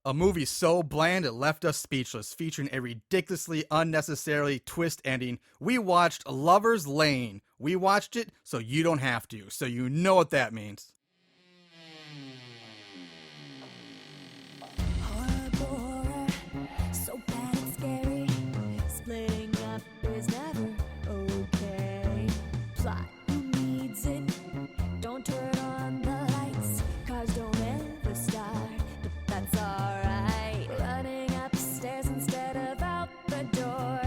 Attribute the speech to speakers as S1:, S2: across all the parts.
S1: A movie so bland it left us speechless, featuring a ridiculously unnecessarily twist ending. We watched Lover's Lane. We watched it so you don't have to, so you know what that means.
S2: Horror, so bad and scary. Splitting up is never okay. Plot, who needs it? Don't turn on the lights. Cars don't ever start, but that's alright. Running upstairs instead of out the door.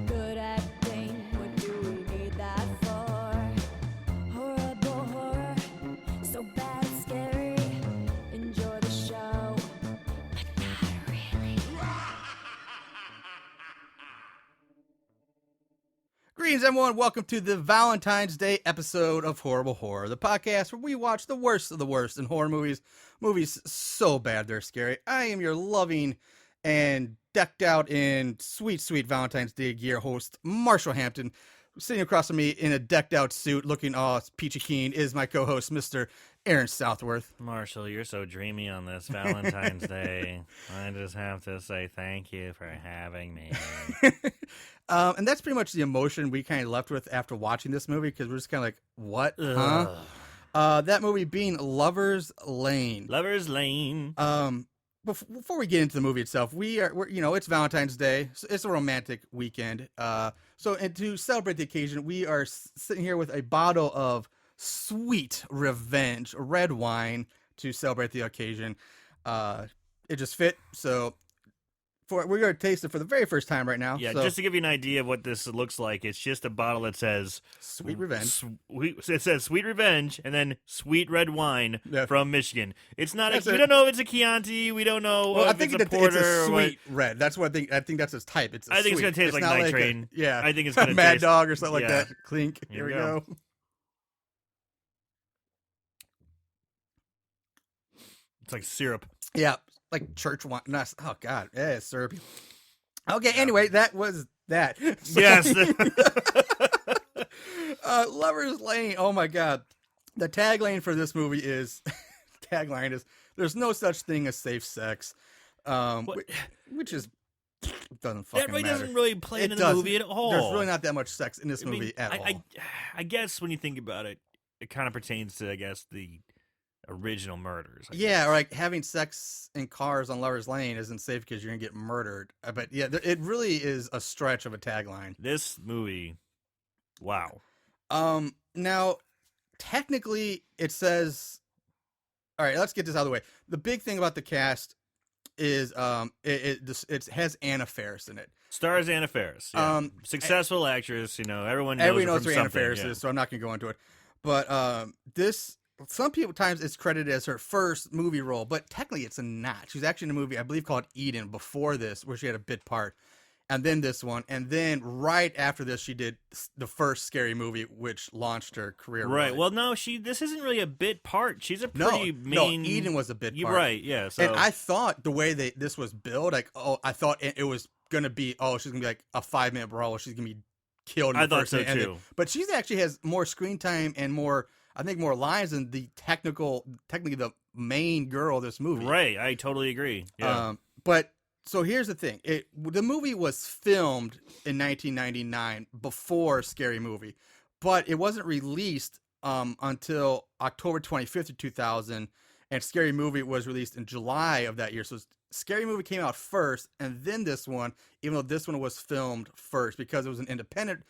S2: Good acting, what do we need that for? Horrible horror, so bad and scary. Enjoy the show, but not really.
S1: Greetings, everyone. Welcome to the Valentine's Day episode of Horrible Horror, the podcast where we watch the worst of the worst in horror movies. Movies so bad they're scary. I am your loving and decked out in sweet, sweet Valentine's Day gear host, Marshall Hampton. Sitting across from me in a decked out suit, looking all peachy keen, is my co-host, Mr. Aaron Southworth.
S3: Marshall, you're so dreamy on this Valentine's Day. I just have to say thank you for having me.
S1: And that's pretty much the emotion we kind of left with after watching this movie, because we're just kind of like, what? Huh? That movie being Lover's Lane.
S3: Lover's Lane.
S1: Before we get into the movie itself, we're it's Valentine's Day. So it's a romantic weekend. And to celebrate the occasion, we are sitting here with a bottle of sweet revenge red wine to celebrate the occasion. It just fit. So we're going to taste it for the very first time right now.
S3: Yeah,
S1: so,
S3: just to give you an idea of what this looks like, it's just a bottle that says
S1: Sweet Revenge.
S3: It says Sweet Revenge and then Sweet Red Wine from Michigan. It's not. We
S1: it.
S3: don't know if it's a Chianti. We don't know
S1: Well,
S3: if it's a porter.
S1: It's a
S3: or
S1: sweet red. That's what I think that's its type.
S3: I think it's going to taste like Night Train.
S1: Yeah.
S3: I think it's going to
S1: Mad
S3: taste
S1: Dog or something like
S3: yeah.
S1: that. Clink. Here we go.
S3: It's like syrup.
S1: Yeah, like church wine. Oh God, yeah, it's syrupy. Okay, anyway, that was that. So,
S3: Yes.
S1: Lover's Lane. Oh my God, the tagline for this movie is "There's no such thing as safe sex," which is doesn't fucking
S3: That really
S1: matter.
S3: doesn't really play into the movie at all.
S1: There's really not that much sex in this movie at all.
S3: I guess when you think about it, it kind of pertains to, I guess, the original murders. I
S1: Yeah,
S3: guess.
S1: or like having sex in cars on Lover's Lane isn't safe because you're gonna get murdered. But yeah, it really is a stretch of a tagline.
S3: This movie, wow.
S1: Now, technically, it says. All right, let's get this out of the way. The big thing about the cast is it has Anna Faris in it.
S3: Stars Anna Faris. Yeah. Successful actress. Everyone knows
S1: Everybody
S3: her
S1: knows
S3: from
S1: who Anna
S3: something,
S1: Faris
S3: yeah.
S1: is, so I'm not gonna go into it. But some times it's credited as her first movie role, but technically it's not. She's actually in a movie I believe called Eden before this, where she had a bit part, and then this one, and then right after this she did the first Scary Movie, which launched her career.
S3: Right.
S1: Really.
S3: Well, no, this isn't really a bit part. She's a pretty main.
S1: No, Eden was a bit
S3: You're
S1: part.
S3: right. Yeah. So
S1: And I thought the way this was billed, I thought it was gonna be, she's gonna be like a 5-minute brawl, she's gonna be killed. In
S3: I
S1: the
S3: thought
S1: first
S3: so
S1: minute,
S3: too.
S1: But she's actually has more screen time and more lines than the technically the main girl of this movie.
S3: right. I totally agree. Yeah.
S1: But so here's the thing: the movie was filmed in 1999 before Scary Movie, but it wasn't released until October 25th of 2000, and Scary Movie was released in July of that year. So Scary Movie came out first, and then this one, even though this one was filmed first because it was an independent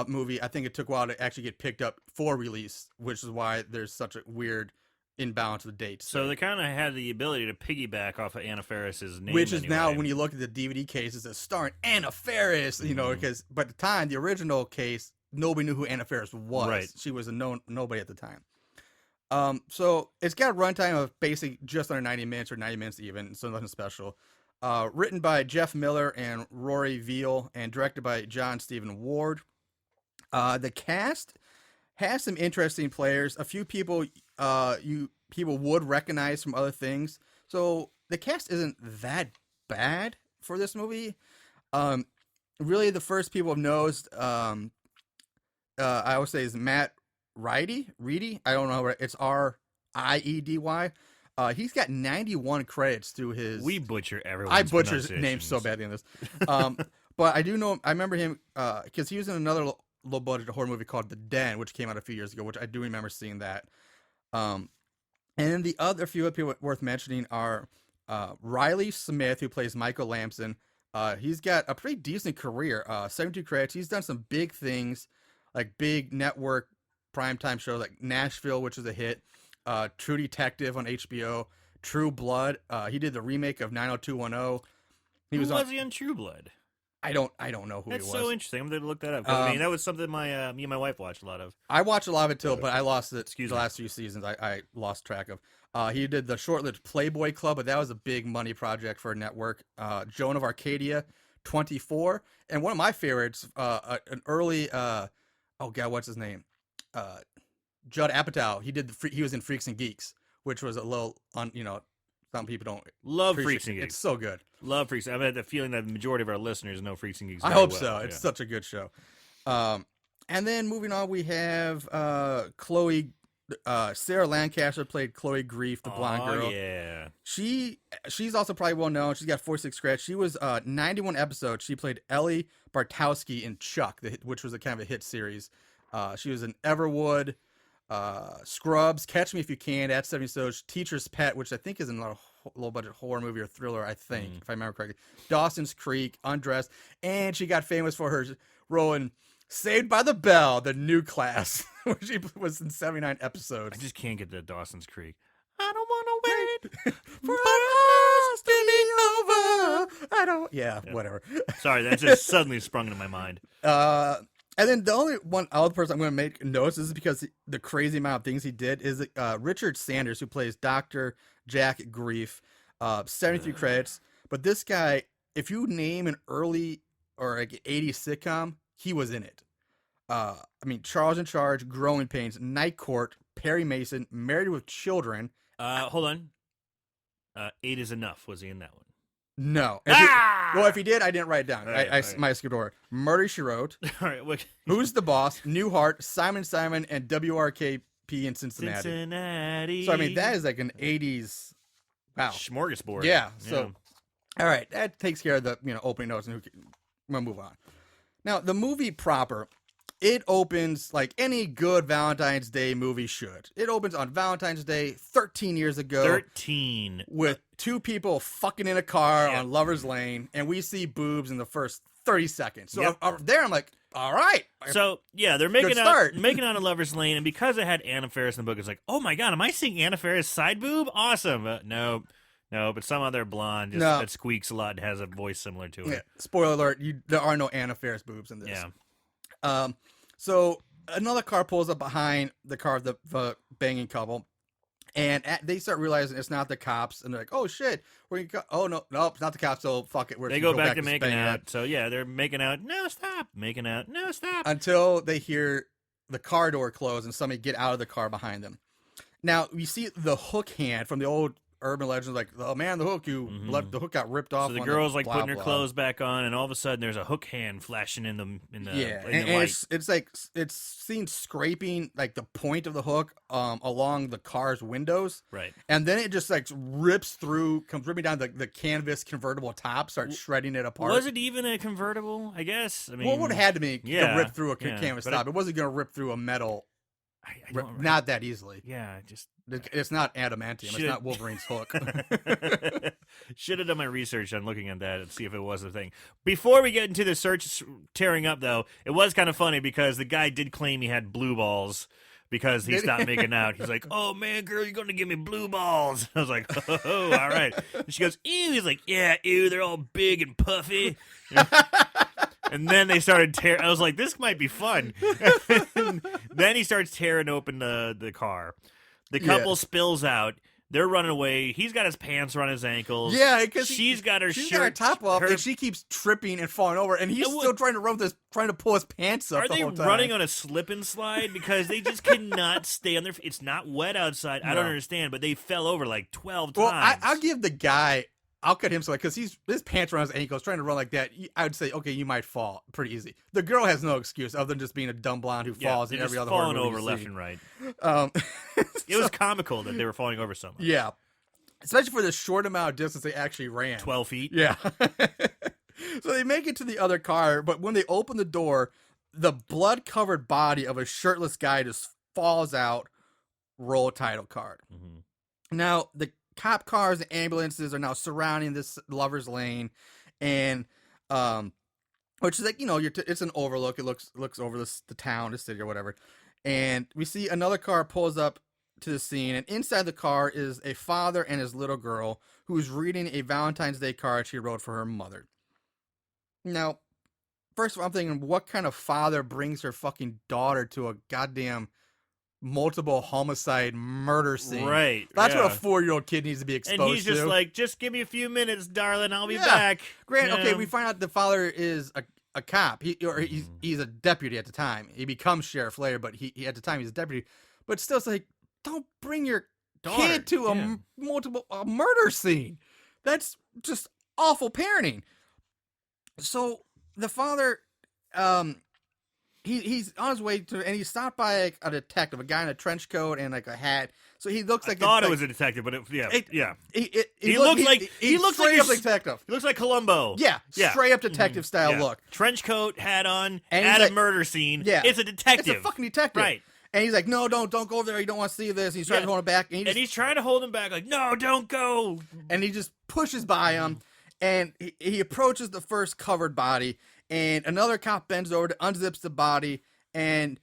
S1: movie, I think it took a while to actually get picked up for release, which is why there's such a weird imbalance of the dates.
S3: So they kind of had the ability to piggyback off of Anna Faris's name,
S1: which is now,
S3: anyway.
S1: when you look at the DVD cases, it's starring Anna Faris, because but at the time, the original case, nobody knew who Anna Faris was.
S3: Right.
S1: She was a nobody at the time. So it's got a runtime of basically just under 90 minutes or 90 minutes even, so nothing special. Written by Jeff Miller and Rory Veal and directed by John Stephen Ward. The cast has some interesting players. A few people people would recognize from other things. So the cast isn't that bad for this movie. Really, the first people I've noticed, I would say, is Matt Reedy. I don't know. It's Riedy. He's got 91 credits through his.
S3: We butcher everyone's
S1: I butcher his name
S3: pronunciations.
S1: so badly in this. But I do know. I remember him because he was in another low budget horror movie called The Den, which came out a few years ago, which I do remember seeing that. And then the other few people worth mentioning are Riley Smith, who plays Michael Lamson. He's got a pretty decent career. 72 credits. He's done some big things, like big network primetime shows like Nashville, which is a hit. True Detective on HBO. True Blood. He did the remake of 90210.
S3: Who was he on True Blood?
S1: I don't know who
S3: That's
S1: he was.
S3: so interesting. I'm going to look that up. 'Cause, I mean, that was something my me and my wife watched a lot of.
S1: I watched a lot of it too, but I lost it.
S3: Excuse
S1: the
S3: me.
S1: last few seasons, I lost track of. He did the short-lived Playboy Club, but that was a big money project for a network. Joan of Arcadia, 24, and one of my favorites, an early, oh god, what's his name? Judd Apatow. He was in Freaks and Geeks, which was a little, some people don't
S3: Love
S1: appreciate.
S3: Freaks and Geeks.
S1: It's so good.
S3: Love Freaks. I've had the feeling that the majority of our listeners know Freaks and Geeks.
S1: I
S3: very
S1: hope
S3: well.
S1: so. It's such a good show. And then moving on, we have Chloe. Sarah Lancaster played Chloe Grief, the blonde girl.
S3: Yeah.
S1: She's also probably well known. She's got 46 credits. She was 91 episodes. She played Ellie Bartowski in Chuck, which was a kind of a hit series. She was in Everwood, Scrubs, Catch Me If You Can, That's 70 Episodes, Teacher's Pet, which I think is in a low budget horror movie or thriller, I think, if I remember correctly. Dawson's Creek, Undressed, and she got famous for her role in Saved by the Bell, the new class, where she was in 79 episodes.
S3: I just can't get to Dawson's Creek. I don't want to wait
S1: for us to be over. I don't. Yeah, whatever.
S3: Sorry, that just suddenly sprung into my mind.
S1: And then the only other person I'm going to make notice is because the crazy amount of things he did is Richard Sanders, who plays Dr. Jack Grief, 73 credits. But this guy, if you name an early or like 80s sitcom, he was in it. I mean, Charles in Charge, Growing Pains, Night Court, Perry Mason, Married with Children.
S3: Hold on. 8 is Enough. Was he in that one?
S1: No. If he did, I didn't write it down. I might skip over. Murder, She Wrote.
S3: All right. What?
S1: Who's the Boss? Newhart, Simon, and WRKP in Cincinnati. So, I mean, that is like an 80s. Wow.
S3: Smorgasbord.
S1: Yeah. So, all right. That takes care of the opening notes. And we'll move on. Now, the movie proper, it opens like any good Valentine's Day movie should. It opens on Valentine's Day 13 years ago.
S3: 13.
S1: With two people fucking in a car on Lover's Lane, and we see boobs in the first 30 seconds. So there I'm like, all right.
S3: So, yeah, they're making out in Lover's Lane, and because it had Anna Faris in the book, it's like, oh my god, am I seeing Anna Faris side boob? Awesome. No, but some other blonde that squeaks a lot and has a voice similar to it.
S1: Yeah. Spoiler alert, there are no Anna Faris boobs in this.
S3: Yeah.
S1: So another car pulls up behind the car of the banging couple, and they start realizing it's not the cops, and they're like, "Oh shit, oh no, it's not the cops." So fuck it,
S3: they go back to making out. So yeah, they're making out. No, stop, making out. No, stop.
S1: Until they hear the car door close and somebody get out of the car behind them. Now we see the hook hand from the old urban legends, like the man, the hook, the hook got ripped off.
S3: So the girl's like putting her clothes back on, and all of a sudden there's a hook hand flashing in the light.
S1: It's like it's seen scraping like the point of the hook along the car's windows,
S3: right?
S1: And then it just like comes ripping down the canvas convertible top, starts shredding it apart.
S3: Was it even a convertible? I guess. I mean,
S1: well, it would have had to be to rip through a canvas top. It wasn't going to rip through a metal. Not that easily.
S3: Yeah,
S1: it's not adamantium. It's not Wolverine's hook.
S3: Should have done my research on looking at that and see if it was a thing. Before we get into the search tearing up, though, it was kind of funny because the guy did claim he had blue balls because he stopped making out. He's like, "Oh man, girl, you're gonna give me blue balls." I was like, "Oh, all right." And she goes, "Ew." He's like, "Yeah, ew. They're all big and puffy." And then they started tearing. I was like, this might be fun. Then he starts tearing open the car. The couple spills out. They're running away. He's got his pants around his ankles.
S1: Yeah, because
S3: she's got her
S1: top off, and she keeps tripping and falling over, and he's still trying to pull his pants up.
S3: Are they running on a slip and slide? Because they just cannot stay on their feet. It's not wet outside. No. I don't understand, but they fell over like 12 times.
S1: Well, I'll give the guy. I'll cut him because his pants around his ankles, trying to run like that. I would say, okay, you might fall pretty easy. The girl has no excuse other than just being a dumb blonde who falls in every other horror movie.
S3: Falling over left and right. It was comical that they were falling over so much.
S1: Yeah. especially for the short amount of distance they actually ran.
S3: 12 feet.
S1: Yeah. So they make it to the other car, but when they open the door, the blood-covered body of a shirtless guy just falls out. Roll title card.
S3: Mm-hmm.
S1: Now, the cop cars and ambulances are now surrounding this lover's lane, and which is like, it's an overlook. It looks over the town, the city, or whatever. And we see another car pulls up to the scene, and inside the car is a father and his little girl who's reading a Valentine's Day card she wrote for her mother. Now, first of all, I'm thinking, what kind of father brings her fucking daughter to a goddamn multiple homicide murder scene?
S3: Right.
S1: That's what a 4-year-old kid needs to be exposed to.
S3: And he's just like, just give me a few minutes, darling. I'll be back.
S1: Grant, okay, we find out the father is a cop. He's a deputy at the time. He becomes sheriff later, but he at the time he's a deputy. But still, it's like, don't bring your kid to a murder scene. That's just awful parenting. So the father, he's on his way to, and he stopped by a detective, a guy in a trench coat and like a hat. So he looks like
S3: I thought it was a detective, but yeah.
S1: He looks like a detective.
S3: He looks like Columbo.
S1: Yeah, straight up detective style look.
S3: Trench coat, hat on,
S1: and
S3: at a murder scene. Yeah, it's a detective.
S1: It's a fucking detective,
S3: right?
S1: And he's like, no, don't go over there. You don't want to see this. And he's trying to hold him back,
S3: and he's trying to hold him back, like, no, don't go.
S1: And he just pushes by him, and he approaches the first covered body, and another cop bends over to unzips the body and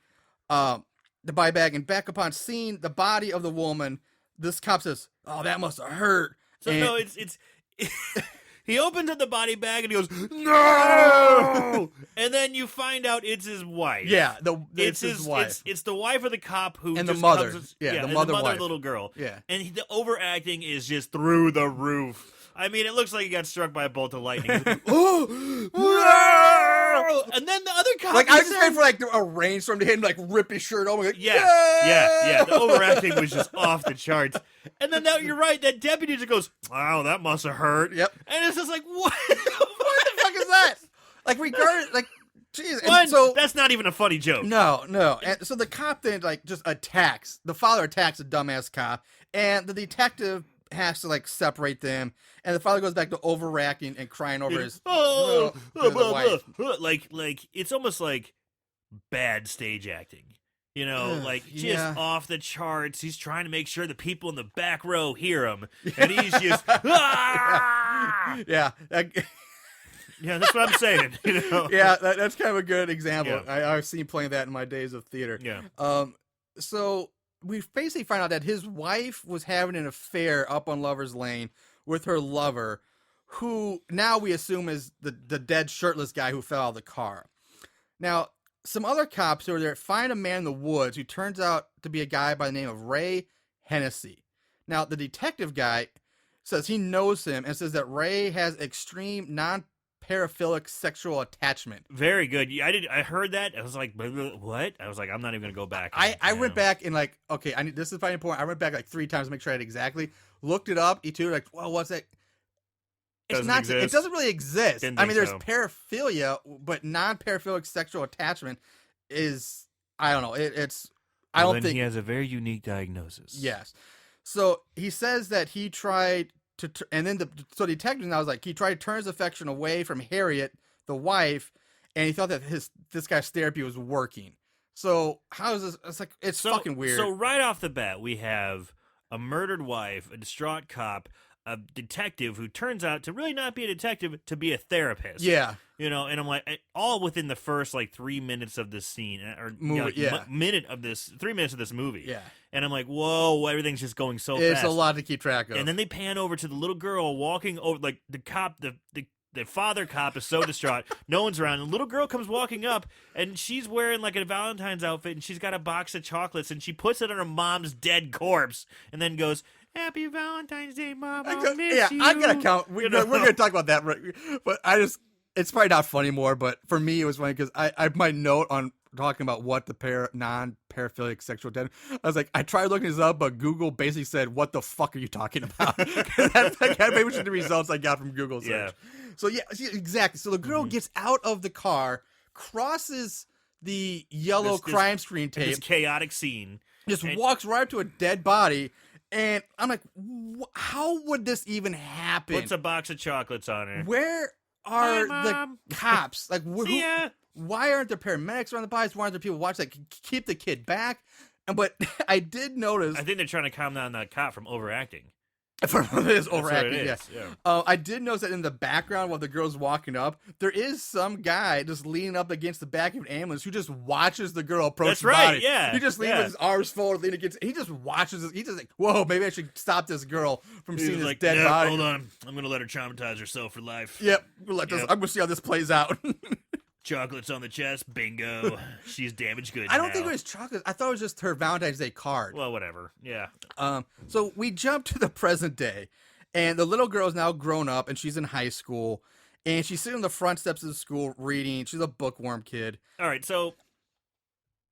S1: the body bag, and back upon seeing the body of the woman, this cop says, "Oh, that must have hurt."
S3: So no, it's he opens up the body bag and he goes, "No!" And then you find out it's his wife.
S1: Yeah, it's his wife.
S3: It's the wife of the cop who
S1: and
S3: just
S1: the mother.
S3: Comes,
S1: the mother
S3: of the
S1: wife.
S3: little girl.
S1: Yeah,
S3: and the overacting is just through the roof. I mean, it looks like he got struck by a bolt of lightning. And then the other cop,
S1: like I was just waiting for like a rainstorm to hit him, like rip his shirt off. Like,
S3: yeah. The overacting was just off the charts. And then you're right. That deputy just goes, "Wow, that must have hurt."
S1: Yep.
S3: And it's just like, what?
S1: What the fuck is that? Like regardless, like, jeez.
S3: One, so that's not even a funny joke.
S1: No. And so the cop then like just attacks. The father attacks the dumbass cop, and the detective has to like separate them, and the father goes back to overreacting and crying over his wife.
S3: Like it's almost like bad stage acting, just off the charts. He's trying to make sure the people in the back row hear him, and he's just
S1: yeah,
S3: that's what I'm saying.
S1: Yeah, that's kind of a good example.
S3: Yeah.
S1: I've seen playing that in my days of theater.
S3: Yeah.
S1: So we basically find out that his wife was having an affair up on Lover's Lane with her lover, who now we assume is the dead shirtless guy who fell out of the car. Now, some other cops who are there find a man in the woods who turns out to be a guy by the name of Ray Hennessy. Now, the detective guy says he knows him and says that Ray has extreme non-paraphilic sexual attachment.
S3: Very good. I heard that. I was like, what? I was like, I'm not even going to go back.
S1: I went back and like, okay, this is very important. I went back like 3 times to make sure I had exactly. Looked it up. E2, like, well, what's that? It doesn't really exist. I mean, there's paraphilia, but non-paraphilic sexual attachment is, I don't know. I don't think
S3: he has a very unique diagnosis.
S1: Yes. So he says that he tried to, and then the detective now was like, he tried to turn his affection away from Harriet, the wife, and he thought that this guy's therapy was working. So how is this? It's like, it's fucking weird.
S3: So right off the bat, we have a murdered wife, a distraught cop, a detective who turns out to really not be a detective, to be a therapist.
S1: Yeah.
S3: And I'm like, all within the first like 3 minutes of this scene, or
S1: movie,
S3: 3 minutes of this movie.
S1: Yeah.
S3: And I'm like, whoa, everything's just going so fast.
S1: It's a lot to keep track of.
S3: And then they pan over to the little girl walking over, like the cop, the father cop is so distraught. No one's around. And the little girl comes walking up, and she's wearing like a Valentine's outfit, and she's got a box of chocolates, and she puts it on her mom's dead corpse, and then goes, "Happy Valentine's Day, Mom. I'll miss you."
S1: I gotta count. We're gonna talk about that, but it's probably not funny more. But for me, it was funny because I my note on talking about what the non-paraphilic sexual attachment. I was like, I tried looking this up, but Google basically said, "What the fuck are you talking about?" That's like maybe the results I got from Google search.
S3: Yeah.
S1: So yeah, exactly. So the girl gets out of the car, crosses the yellow crime screen tape,
S3: this chaotic scene,
S1: just walks right up to a dead body. And I'm like, how would this even happen?
S3: Puts a box of chocolates on her.
S1: Where
S3: Hi,
S1: are the
S3: Mom.
S1: cops? Like,
S3: See ya.
S1: why aren't there paramedics around the bodies? Why aren't there people watching? Like, keep the kid back. But I did notice
S3: I think they're trying to calm down that cop from overacting.
S1: from his
S3: That's what
S1: overacting.
S3: it
S1: Yeah.
S3: is, yeah.
S1: I did notice that in the background while the girl's walking up, there is some guy just leaning up against the back of an ambulance who just watches the girl approach
S3: That's
S1: the
S3: right,
S1: body.
S3: yeah,
S1: He just leans
S3: yeah.
S1: with his arms forward, leaning against. He just watches this. He just like, whoa, maybe I should stop this girl from
S3: He
S1: seeing
S3: was
S1: this
S3: like,
S1: dead
S3: "No,
S1: body.
S3: hold on. I'm going to let her traumatize herself for life.
S1: Yep. Let this,
S3: Yep.
S1: I'm gonna see how this plays out.
S3: Chocolates on the chest. Bingo. She's damaged goods
S1: I don't
S3: now.
S1: think it was chocolate. I thought it was just her Valentine's Day card.
S3: Well, whatever. Yeah.
S1: So we jump to the present day, and the little girl is now grown up, and she's in high school, and she's sitting on the front steps of the school reading. She's a bookworm kid.
S3: All right, so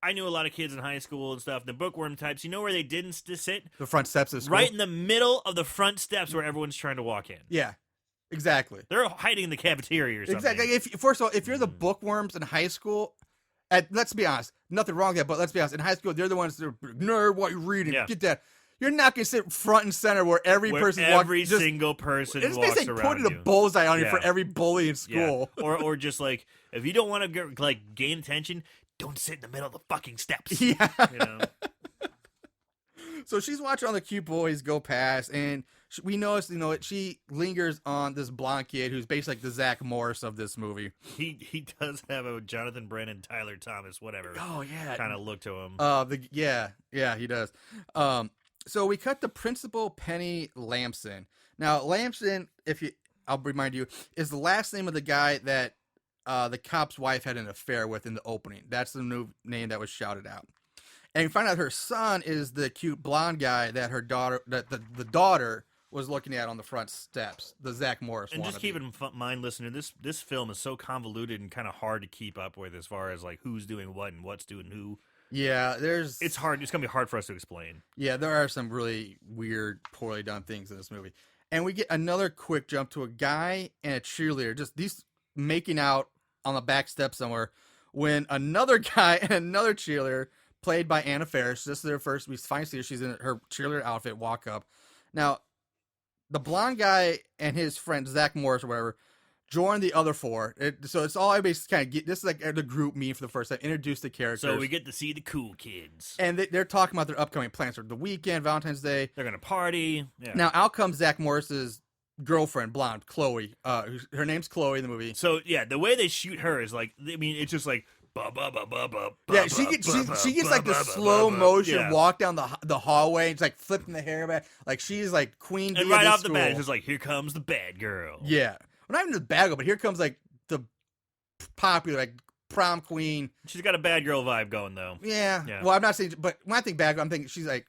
S3: I knew a lot of kids in high school and stuff. The bookworm types, you know where they didn't sit?
S1: The front steps of the school.
S3: Right in the middle of the front steps where everyone's trying to walk in.
S1: Yeah, exactly.
S3: They're hiding in the cafeteria or something.
S1: Exactly. First of all, if you're the bookworms in high school, let's be honest, nothing wrong with that, but let's be honest, in high school, they're the ones that are nerd, what you reading,
S3: Yeah.
S1: get that. You're not going to sit front and center where every
S3: Where
S1: person
S3: every
S1: walks.
S3: single person
S1: It's
S3: walks
S1: basically
S3: around
S1: putting a
S3: you.
S1: bullseye on you
S3: Yeah.
S1: for every bully in
S3: Yeah.
S1: school.
S3: Or just like, if you don't want to like gain attention, don't sit in the middle of the fucking steps.
S1: Yeah.
S3: You know?
S1: So she's watching all the cute boys go past, and we notice, she lingers on this blonde kid who's basically like the Zach Morris of this movie.
S3: He does have a Jonathan Brennan, Tyler Thomas, whatever.
S1: Oh yeah,
S3: Kind of look to him.
S1: Yeah, he does. So we cut to Principal Penny Lamson. Now Lamson, I'll remind you, is the last name of the guy that the cop's wife had an affair with in the opening. That's the new name that was shouted out. And you find out her son is the cute blonde guy that her daughter, the daughter was looking at on the front steps. The Zach Morris.
S3: And just
S1: wannabe.
S3: keep in mind, listener, this film is so convoluted and kind of hard to keep up with as far as like who's doing what and what's doing who.
S1: Yeah,
S3: It's hard. It's gonna be hard for us to explain.
S1: Yeah, there are some really weird, poorly done things in this movie. And we get another quick jump to a guy and a cheerleader, just these making out on the back step somewhere, when another guy and another cheerleader, played by Anna Faris, this is their first, we finally see her, she's in her cheerleader outfit, walk up. Now, the blonde guy and his friend, Zach Morris or whatever, join the other four. So it's all everybody's kind of get. This is like the group meeting for the first time, introduce the characters.
S3: So we get to see the cool kids.
S1: And they're talking about their upcoming plans for the weekend, Valentine's Day.
S3: They're gonna party. Yeah.
S1: Now, out comes Zach Morris's girlfriend, blonde, Chloe. Her name's Chloe in the movie.
S3: So yeah, the way they shoot her is like, I mean, it's just like.
S1: Yeah, she gets like the slow motion walk down the hallway. It's like flipping the hair back, like she's like queen bee.
S3: And right
S1: of
S3: off the bat, it's
S1: school.
S3: just like, here comes the bad girl.
S1: Yeah, well, not even the bad girl, but here comes like the popular like prom queen.
S3: She's got a bad girl vibe going though.
S1: Yeah.
S3: Yeah.
S1: Well, I'm not saying, but when I think bad girl, I'm thinking she's like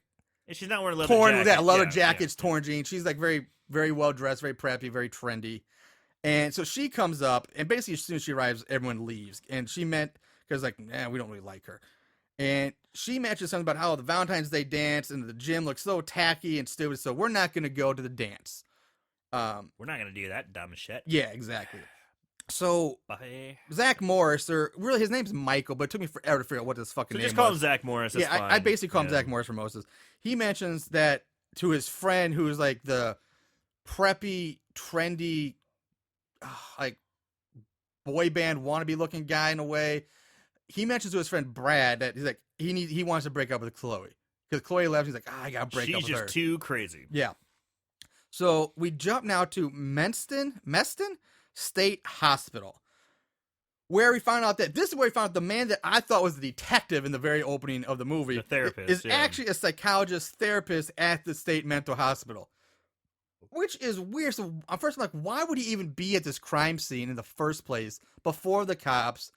S3: And she's not wearing leather
S1: torn
S3: jacket.
S1: with that leather
S3: Yeah,
S1: jackets, torn jeans. She's like very, very well dressed, very preppy, very trendy. And so she comes up, and basically as soon as she arrives, everyone leaves. And she meant because like, we don't really like her. And she mentioned something about how the Valentine's Day dance and the gym looks so tacky and stupid, so we're not going to go to the dance.
S3: We're not gonna do that dumb shit.
S1: Yeah, exactly. So
S3: Bye.
S1: Zach Morris, or really his name's Michael, but it took me forever to figure out what this fucking
S3: So
S1: name
S3: just call
S1: was.
S3: him Zach Morris. That's
S1: Yeah,
S3: fine.
S1: I basically call him
S3: Yeah.
S1: Zach Morris for most of this. He mentions that to his friend who's like the preppy, trendy, like boy band wannabe looking guy in a way. He mentions to his friend Brad that he's like he wants to break up with Chloe because Chloe left. He's like, I gotta break up
S3: She's
S1: with her.
S3: just too crazy.
S1: Yeah. So we jump now to Meston State Hospital, where we find out that this is where we found out the man that I thought was the detective in the very opening of the movie,
S3: The therapist,
S1: is
S3: yeah.
S1: actually a psychologist therapist at the state mental hospital, which is weird. So first I'm like, why would he even be at this crime scene in the first place before the cops?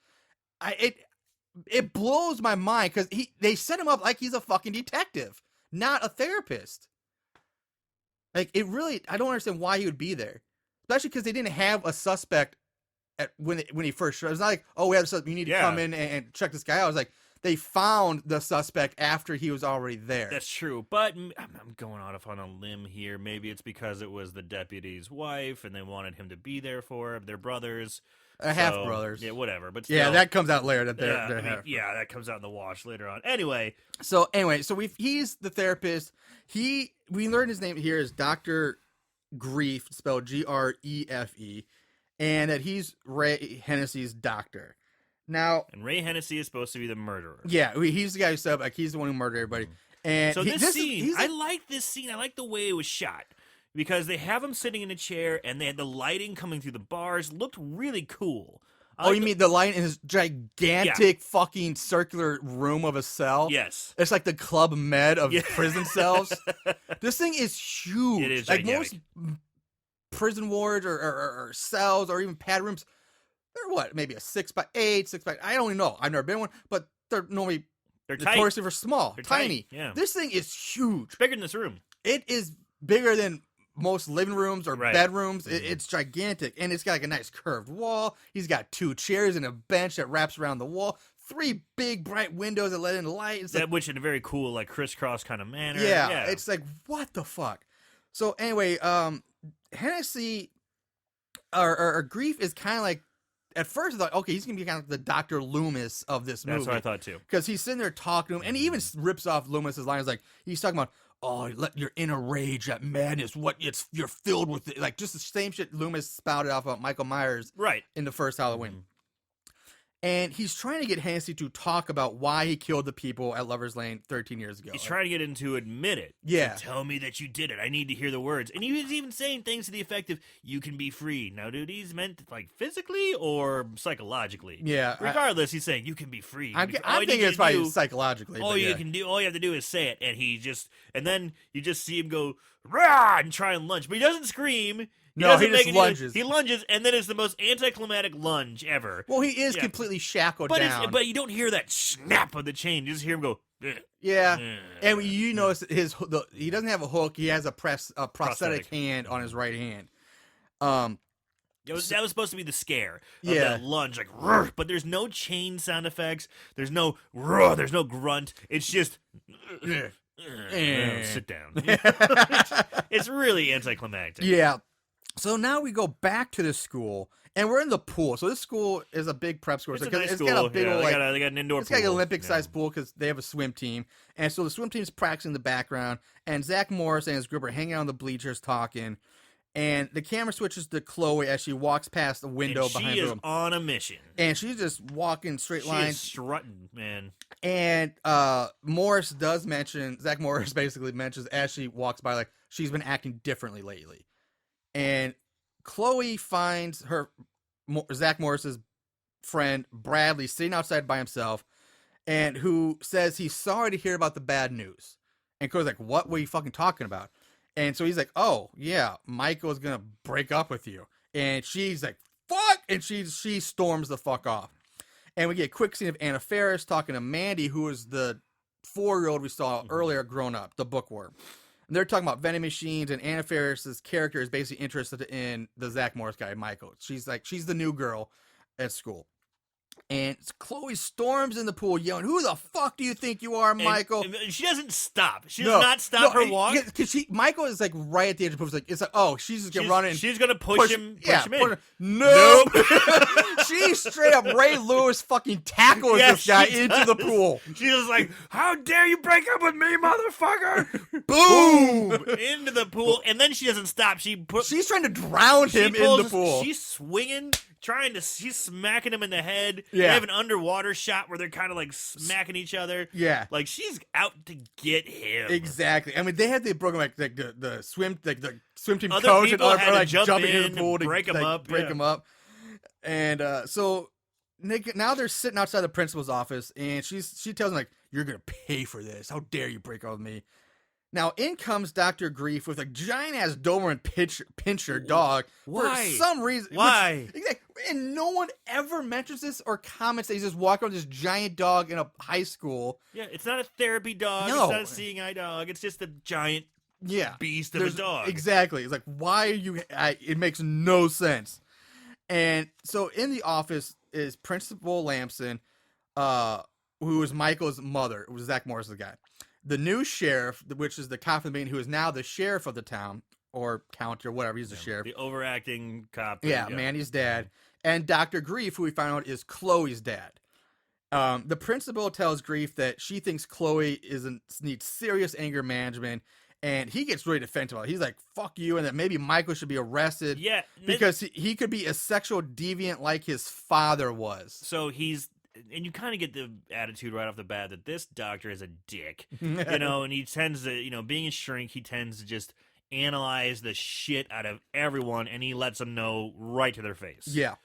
S1: It blows my mind because they set him up like he's a fucking detective, not a therapist. Like, it really, I don't understand why he would be there. Especially because they didn't have a suspect when he first showed. It's not like, oh, we have a suspect, you need to
S3: Yeah.
S1: come in and check this guy out. I was like, they found the suspect after he was already there.
S3: That's true, but I'm going off on a limb here. Maybe it's because it was the deputy's wife, and they wanted him to be there for him. They're brothers.
S1: Half brothers.
S3: Yeah, whatever. But still,
S1: yeah, that comes out later. That they're,
S3: yeah,
S1: they're half.
S3: yeah, that comes out in the wash later on. Anyway,
S1: so he's the therapist. We learned his name here is Dr. Grief, spelled Grefe, and that he's Ray Hennessy's doctor. Now,
S3: and Ray Hennessy is supposed to be the murderer.
S1: Yeah, he's the guy who said like he's the one who murdered everybody. And
S3: so this scene, I like this scene. I like the way it was shot. Because they have him sitting in a chair, and they had the lighting coming through the bars. Looked really cool.
S1: You mean the light in his gigantic fucking circular room of a cell?
S3: Yes.
S1: It's like the Club Med of prison cells. This thing is huge.
S3: It is
S1: like
S3: gigantic.
S1: most prison wards or cells or even pad rooms, they're what? Maybe a 6x8, 6x. I don't even know. I've never been one, but they're normally notoriously for small, tiny.
S3: Yeah.
S1: This thing is huge.
S3: It's bigger than this room.
S1: It is bigger than most living rooms or bedrooms.
S3: Mm-hmm.
S1: It's gigantic, and it's got like a nice curved wall. He's got 2 chairs and a bench that wraps around the wall. 3 big bright windows that let in light. It's
S3: which in a very cool, like crisscross kind of manner.
S1: Yeah, it's like what the fuck. So anyway, Hennessy or Grief is kind of like at first I thought, okay, he's gonna be kind of the Dr. Loomis of this movie.
S3: That's what I thought too.
S1: Because he's sitting there talking to him, and he even rips off Loomis's lines like he's talking about. Oh, let your inner rage, that madness, you're filled with it. Like just the same shit Loomis spouted off about Michael Myers in the first Halloween.
S3: Mm-hmm.
S1: And he's trying to get Hennessy to talk about why he killed the people at Lover's Lane 13 years ago.
S3: He's trying to get him to admit it.
S1: Yeah.
S3: So tell me that you did it. I need to hear the words. And he was even saying things to the effect of, you can be free. Now, dude, he's meant like physically or psychologically?
S1: Yeah.
S3: Regardless, he's saying, you can be free.
S1: I'm thinking it's probably psychologically.
S3: All you have to do is say it. And then you just see him go, rah, and try and lunge. But he doesn't scream. He just lunges. He lunges, and then it's the most anticlimactic lunge ever.
S1: Well, he is completely shackled down.
S3: But you don't hear that snap of the chain. You just hear him go, ugh.
S1: Yeah. And you notice he doesn't have a hook. He has a prosthetic hand on his right hand.
S3: That was supposed to be the scare of that lunge, like, rrr, but there's no chain sound effects. There's no rrr, there's no grunt. It's just sit down. It's really anticlimactic.
S1: Yeah. So now we go back to the school, and we're in the pool. So this school is a big prep school.
S3: It's
S1: got
S3: a
S1: big old,
S3: they got an indoor pool.
S1: It's got an Olympic-sized pool because they have a swim team. And so the swim team's practicing in the background, and Zach Morris and his group are hanging out on the bleachers talking. And the camera switches to Chloe as she walks past the window behind her.
S3: She is on a mission.
S1: And she's just walking straight lines.
S3: She is strutting, man.
S1: And Zach Morris basically mentions as she walks by, like, she's been acting differently lately. And Chloe finds Zach Morris's friend Bradley sitting outside by himself, and who says he's sorry to hear about the bad news. And Chloe's like, "What were you fucking talking about?" And so he's like, "Oh yeah, Michael's gonna break up with you." And she's like, "Fuck!" And she storms the fuck off. And we get a quick scene of Anna Faris talking to Mandy, who is the 4-year-old we saw earlier, grown up, the bookworm. And they're talking about vending machines, and Anna Faris's character is basically interested in the Zach Morris guy, Michael. She's the new girl at school. And Chloe storms in the pool yelling, "Who the fuck do you think you are, Michael?"
S3: And she doesn't stop. She does not stop her walk.
S1: Because Michael is like right at the edge of the pool. It's like, oh, she's just going to run in.
S3: She's going to push him in.
S1: Nope. She straight up Ray Lewis fucking tackles this guy into the pool.
S3: She's just like, "How dare you break up with me, motherfucker!"
S1: Boom!
S3: Into the pool. And then she doesn't stop.
S1: She's trying to drown him in the pool.
S3: She's swinging. She's smacking him in the head.
S1: Yeah.
S3: They have an underwater shot where they're kind of like smacking each other.
S1: Yeah.
S3: Like she's out to get him.
S1: Exactly. I mean, they had the program like the swim team
S3: other
S1: coach
S3: people
S1: and
S3: had to
S1: like
S3: jump
S1: jumping in
S3: in
S1: the pool
S3: and
S1: to
S3: break him up.
S1: And so now they're sitting outside the principal's office, and she tells him like, "You're gonna pay for this. How dare you break up with me?" Now, in comes Dr. Grief with a giant-ass Doberman Pinscher dog.
S3: Why?
S1: For some reason.
S3: Why?
S1: And no one ever mentions this or comments that he's just walking around with this giant dog in a high school.
S3: Yeah, it's not a therapy dog.
S1: No.
S3: It's not a seeing eye dog. It's just a giant beast of a dog.
S1: Exactly. It's like, why are you... it makes no sense. And so in the office is Principal Lamson, who was Michael's mother, it was Zach Morris's guy. The new sheriff, which is the cop in Maine, who is now the sheriff of the town, or count or whatever, he's the sheriff.
S3: The overacting cop.
S1: Yeah, Mandy's dad. And Dr. Grief, who we find out is Chloe's dad. The principal tells Grief that she thinks Chloe needs serious anger management, and he gets really defensive. He's like, fuck you, and that maybe Michael should be arrested.
S3: Yeah.
S1: Because he could be a sexual deviant like his father was.
S3: So and you kind of get the attitude right off the bat that this doctor is a dick, and he tends to, being a shrink, he tends to just analyze the shit out of everyone, and he lets them know right to their face.
S1: Yeah.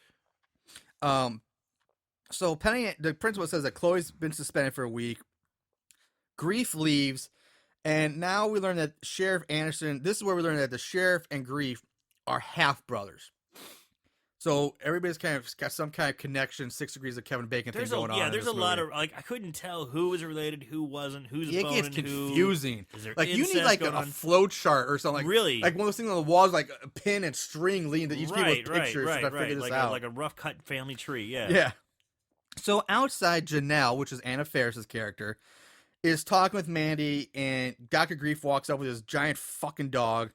S1: So Penny, the principal says that Chloe's been suspended for a week. Grief leaves, and now we learn that Sheriff Anderson, this is where we learn that the sheriff and Grief are half brothers. So everybody's kind of got some kind of connection, 6 degrees of Kevin Bacon thing going on.
S3: Yeah, there's a lot of, I couldn't tell who was related, who wasn't, who's
S1: it
S3: boning
S1: gets confusing.
S3: Who. Is there
S1: like you need like a flow chart or something. Like,
S3: really?
S1: Like one of those things on the walls, like a pin and string leading to each people's pictures.
S3: Right,
S1: to figure this out.
S3: Like a rough cut family tree. Yeah.
S1: Yeah. So outside, Janelle, which is Anna Faris's character, is talking with Mandy, and Dr. Grief walks up with his giant fucking dog.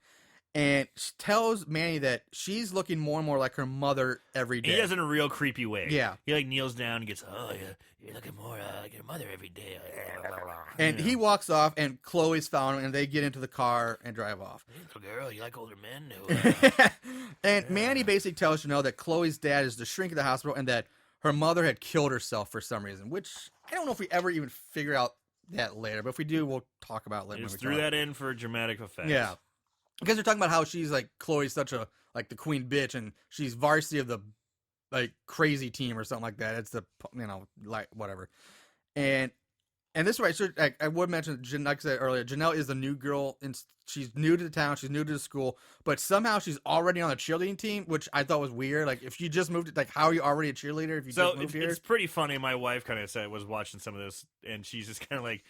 S1: And she tells Manny that she's looking more and more like her mother every day.
S3: He does it in a real creepy way.
S1: Yeah.
S3: He like kneels down and gets, oh, you're looking more like your mother every day.
S1: And he walks off, and Chloe's found him, and they get into the car and drive off.
S3: Little girl, you like older men?
S1: And Manny basically tells Janelle that Chloe's dad is the shrink of the hospital, and that her mother had killed herself for some reason, which I don't know if we ever even figure out that later. But if we do, we'll talk about it later.
S3: Just threw that in for dramatic effect.
S1: Yeah. Because they're talking about how she's like, Chloe's such a, like, the queen bitch, and she's varsity of the, like, crazy team or something like that. It's the, like, whatever. And this is right. I would mention, like I said earlier, Janelle is the new girl, and she's new to the town, she's new to the school, but somehow she's already on the cheerleading team, which I thought was weird. Like, if you just moved, like, how are you already a cheerleader if you just moved here?
S3: It's pretty funny. My wife kind of was watching some of this, and she's just kind of like,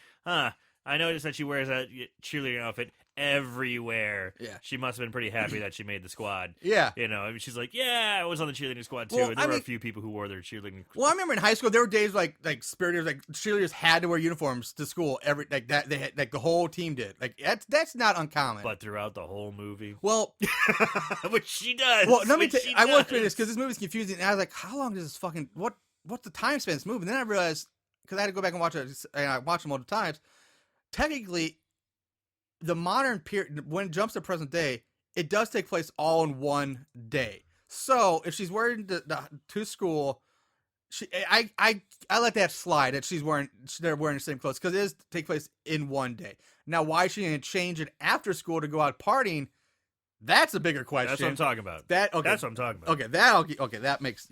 S3: I noticed that she wears a cheerleading outfit everywhere.
S1: Yeah.
S3: She must have been pretty happy that she made the squad.
S1: Yeah.
S3: She's like, yeah, I was on the cheerleading squad too.
S1: Well,
S3: There were a few people who wore their cheerleading.
S1: Well, I remember in high school there were days like spiriters, like cheerleaders had to wear uniforms to school every like that. They had, like, the whole team did. Like that's not uncommon.
S3: But throughout the whole movie,
S1: well,
S3: which she does.
S1: Well, let me I was doing this because this movie's confusing, and I was like, how long does this fucking what's the time span of this movie? And then I realized, because I had to go back and watch it, and I watched it multiple times. Technically, the modern period, when it jumps to present day, it does take place all in one day. So if she's wearing to school, I let that slide that they're wearing the same clothes, because it does take place in one day. Now, why she didn't change it after school to go out partying? That's a bigger question.
S3: That's what I'm talking about.
S1: That's
S3: what I'm talking about.
S1: That makes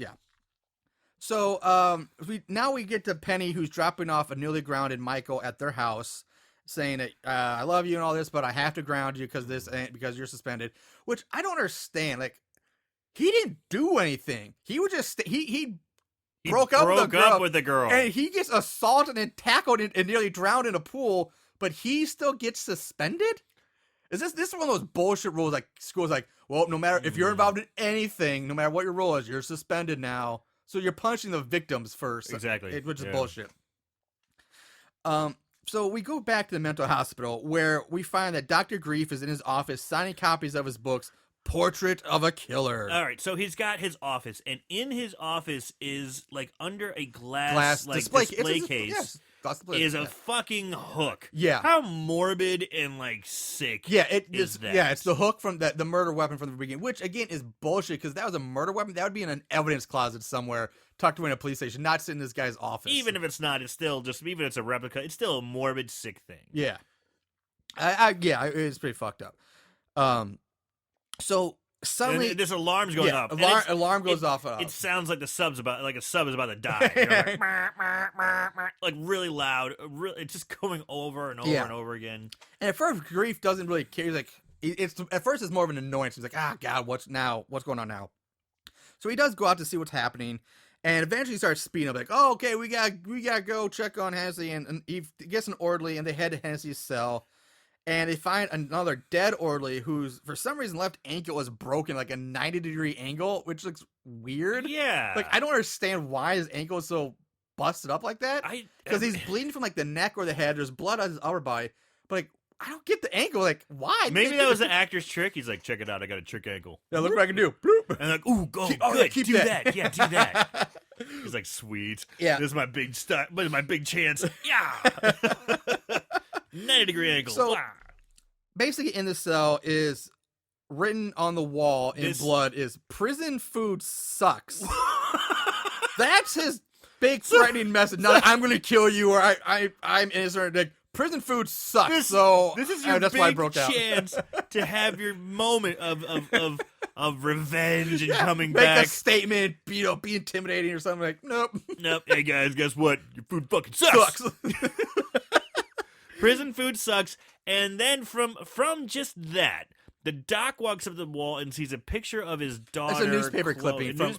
S1: So we get to Penny, who's dropping off a newly grounded Michael at their house, saying that I love you and all this, but I have to ground you because you're suspended. Which I don't understand. Like, he didn't do anything. He would just he broke up with the girl, and he gets assaulted and tackled and nearly drowned in a pool, but he still gets suspended. Is this one of those bullshit rules? Like, school's like, well, no matter if you're involved in anything, no matter what your role is, you're suspended now. So you're punishing the victims first.
S3: Exactly.
S1: Which is bullshit. So we go back to the mental hospital, where we find that Dr. Grief is in his office signing copies of his books, Portrait of a Killer.
S3: All right, so he's got his office, and in his office is, like, under a glass display case, is a fucking hook.
S1: Yeah.
S3: How morbid and, like, sick is that?
S1: Yeah, it's the hook from the murder weapon from the beginning, which, again, is bullshit, because that was a murder weapon. That would be in an evidence closet somewhere, tucked away in a police station, not sitting in this guy's office.
S3: Even if it's not, it's still just, even if it's a replica, it's still a morbid, sick thing.
S1: Yeah. It's pretty fucked up. So suddenly
S3: this alarm's going off.
S1: Alarm goes off.
S3: It sounds like a sub is about to die. You know, like really loud. It's just going over and over and over again.
S1: And at first, Grief doesn't really care. He's like, at first it's more of an annoyance. He's like, God, what's going on now? So he does go out to see what's happening, and eventually starts speeding up. Like, oh, okay, we gotta go check on Hennessy, and he gets an orderly, and they head to Hennessy's cell. And they find another dead orderly who's, for some reason, left ankle is broken, like a 90-degree angle, which looks weird.
S3: Yeah.
S1: Like, I don't understand why his ankle is so busted up like that? Because he's bleeding from like the neck or the head. There's blood on his upper body, but like I don't get the ankle. Like why?
S3: Maybe that was the actor's trick. He's like, check it out. I got a trick ankle.
S1: Yeah, look what I can do. Bloop.
S3: And like, ooh, go,
S1: Oh,
S3: good,
S1: keep
S3: do
S1: that.
S3: that. Yeah, do that. He's like, sweet.
S1: Yeah.
S3: This is my big my big chance. Yeah. 90-degree angle.
S1: So-
S3: Blah.
S1: Basically, in the cell is written on the wall in blood is prison food sucks. That's his big threatening message. Not I'm going to kill you or I'm innocent. Like, prison food sucks.
S3: This is your
S1: that's
S3: big
S1: why I broke out.
S3: chance to have your moment of revenge and coming
S1: Make
S3: back.
S1: a statement, be intimidating or something. Like nope.
S3: Nope. Hey guys, guess what? Your food fucking sucks. Prison food sucks. And then from just that, the doc walks up to the wall and sees a picture of his daughter.
S1: It's a newspaper clipping from